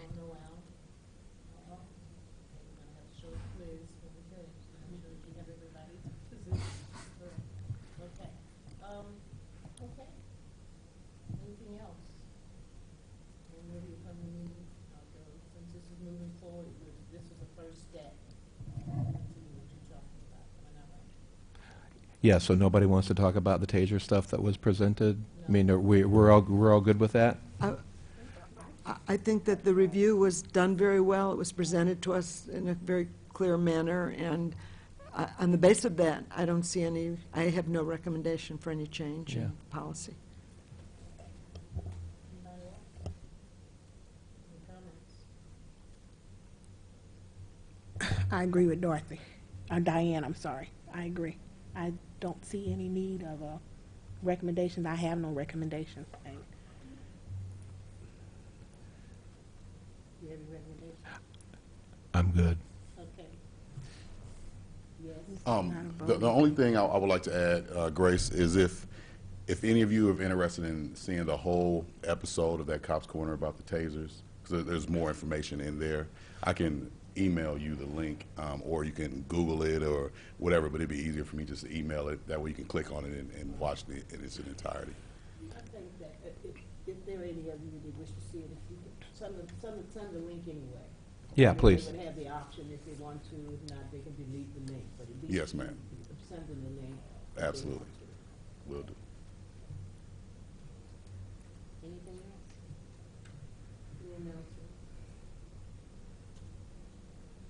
Yeah, so nobody wants to talk about the taser stuff that was presented? I mean, we're all good with that? I think that the review was done very well. It was presented to us in a very clear manner, and on the basis of that, I don't see any, I have no recommendation for any change in policy. I agree with Dorothy, or Diane, I'm sorry. I agree. I don't see any need of a recommendation. I have no recommendation. You have a recommendation? I'm good. Okay. The only thing I would like to add, Grace, is if any of you are interested in seeing the whole episode of that Cops Corner about the tasers, because there's more information in there, I can email you the link, or you can Google it or whatever, but it'd be easier for me just to email it. That way you can click on it and watch it in its entirety. I think that if there are any of you that wish to see it, if you could send the link anyway. Yeah, please. They would have the option if they want to. If not, they can delete the link. But at least Yes, ma'am. send them the link. Absolutely. Will do. Anything else? Any announcements?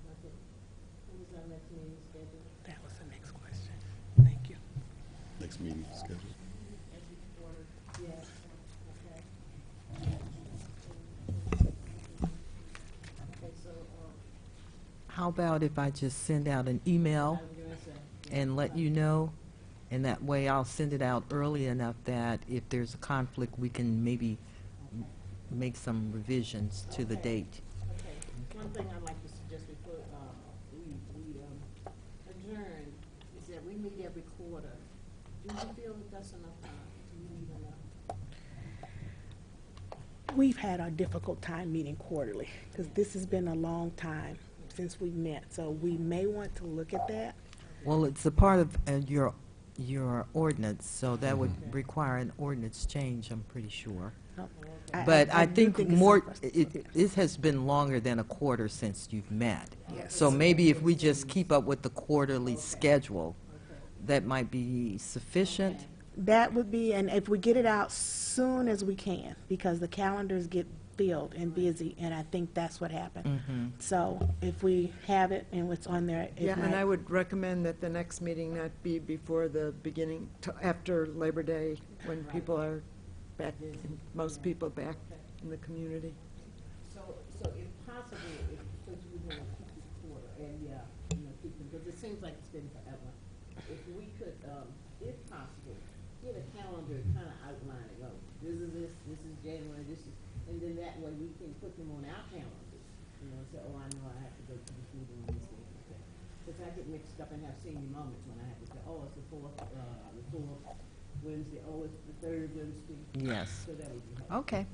Nothing. When is our next meeting scheduled? That was the next question. Thank you. Next meeting scheduled. Every quarter. Yes. Okay. Okay, so, How about if I just send out an email and let you know? And that way I'll send it out early enough that if there's a conflict, we can maybe make some revisions to the date. okay. One thing I'd like to suggest before we adjourn is that we meet every quarter. Do you feel that that's enough time? Do you need enough? We've had a difficult time meeting quarterly because this has been a long time since we met. So we may want to look at that. Well, it's a part of your ordinance, so that would require an ordinance change, I'm pretty sure. But I do think it's more, something- it has been longer than a quarter since you've met. Yes. So maybe if we just keep up with the quarterly schedule, that might be sufficient. That would be, and if we get it out soon as we can, because the calendars get filled and busy, and I think that's what happened. So if we have it and it's on there, it Yeah, and I might, would recommend that the next meeting not be before the beginning, after Labor Day, when people are back, most people back in the community. So if possible, since we're going to keep this quarter, and keep them, because it seems like it's been forever, if we could, if possible, get a calendar kind of outlining, oh, this is January, this is, and then that way we can put them on our calendars, say, oh, I know I have to go to this meeting on this day. Because I get mixed up and have senior moments when I have to say, oh, it's the fourth Wednesday, oh, it's the third Wednesday. Yes. So that would be helpful. Okay.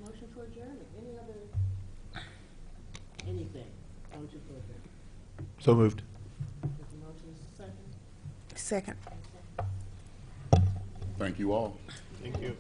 Motion for adjournment, any other, anything, motion for adjournment. So moved. Is the motion second? second. Thank you all. Thank you.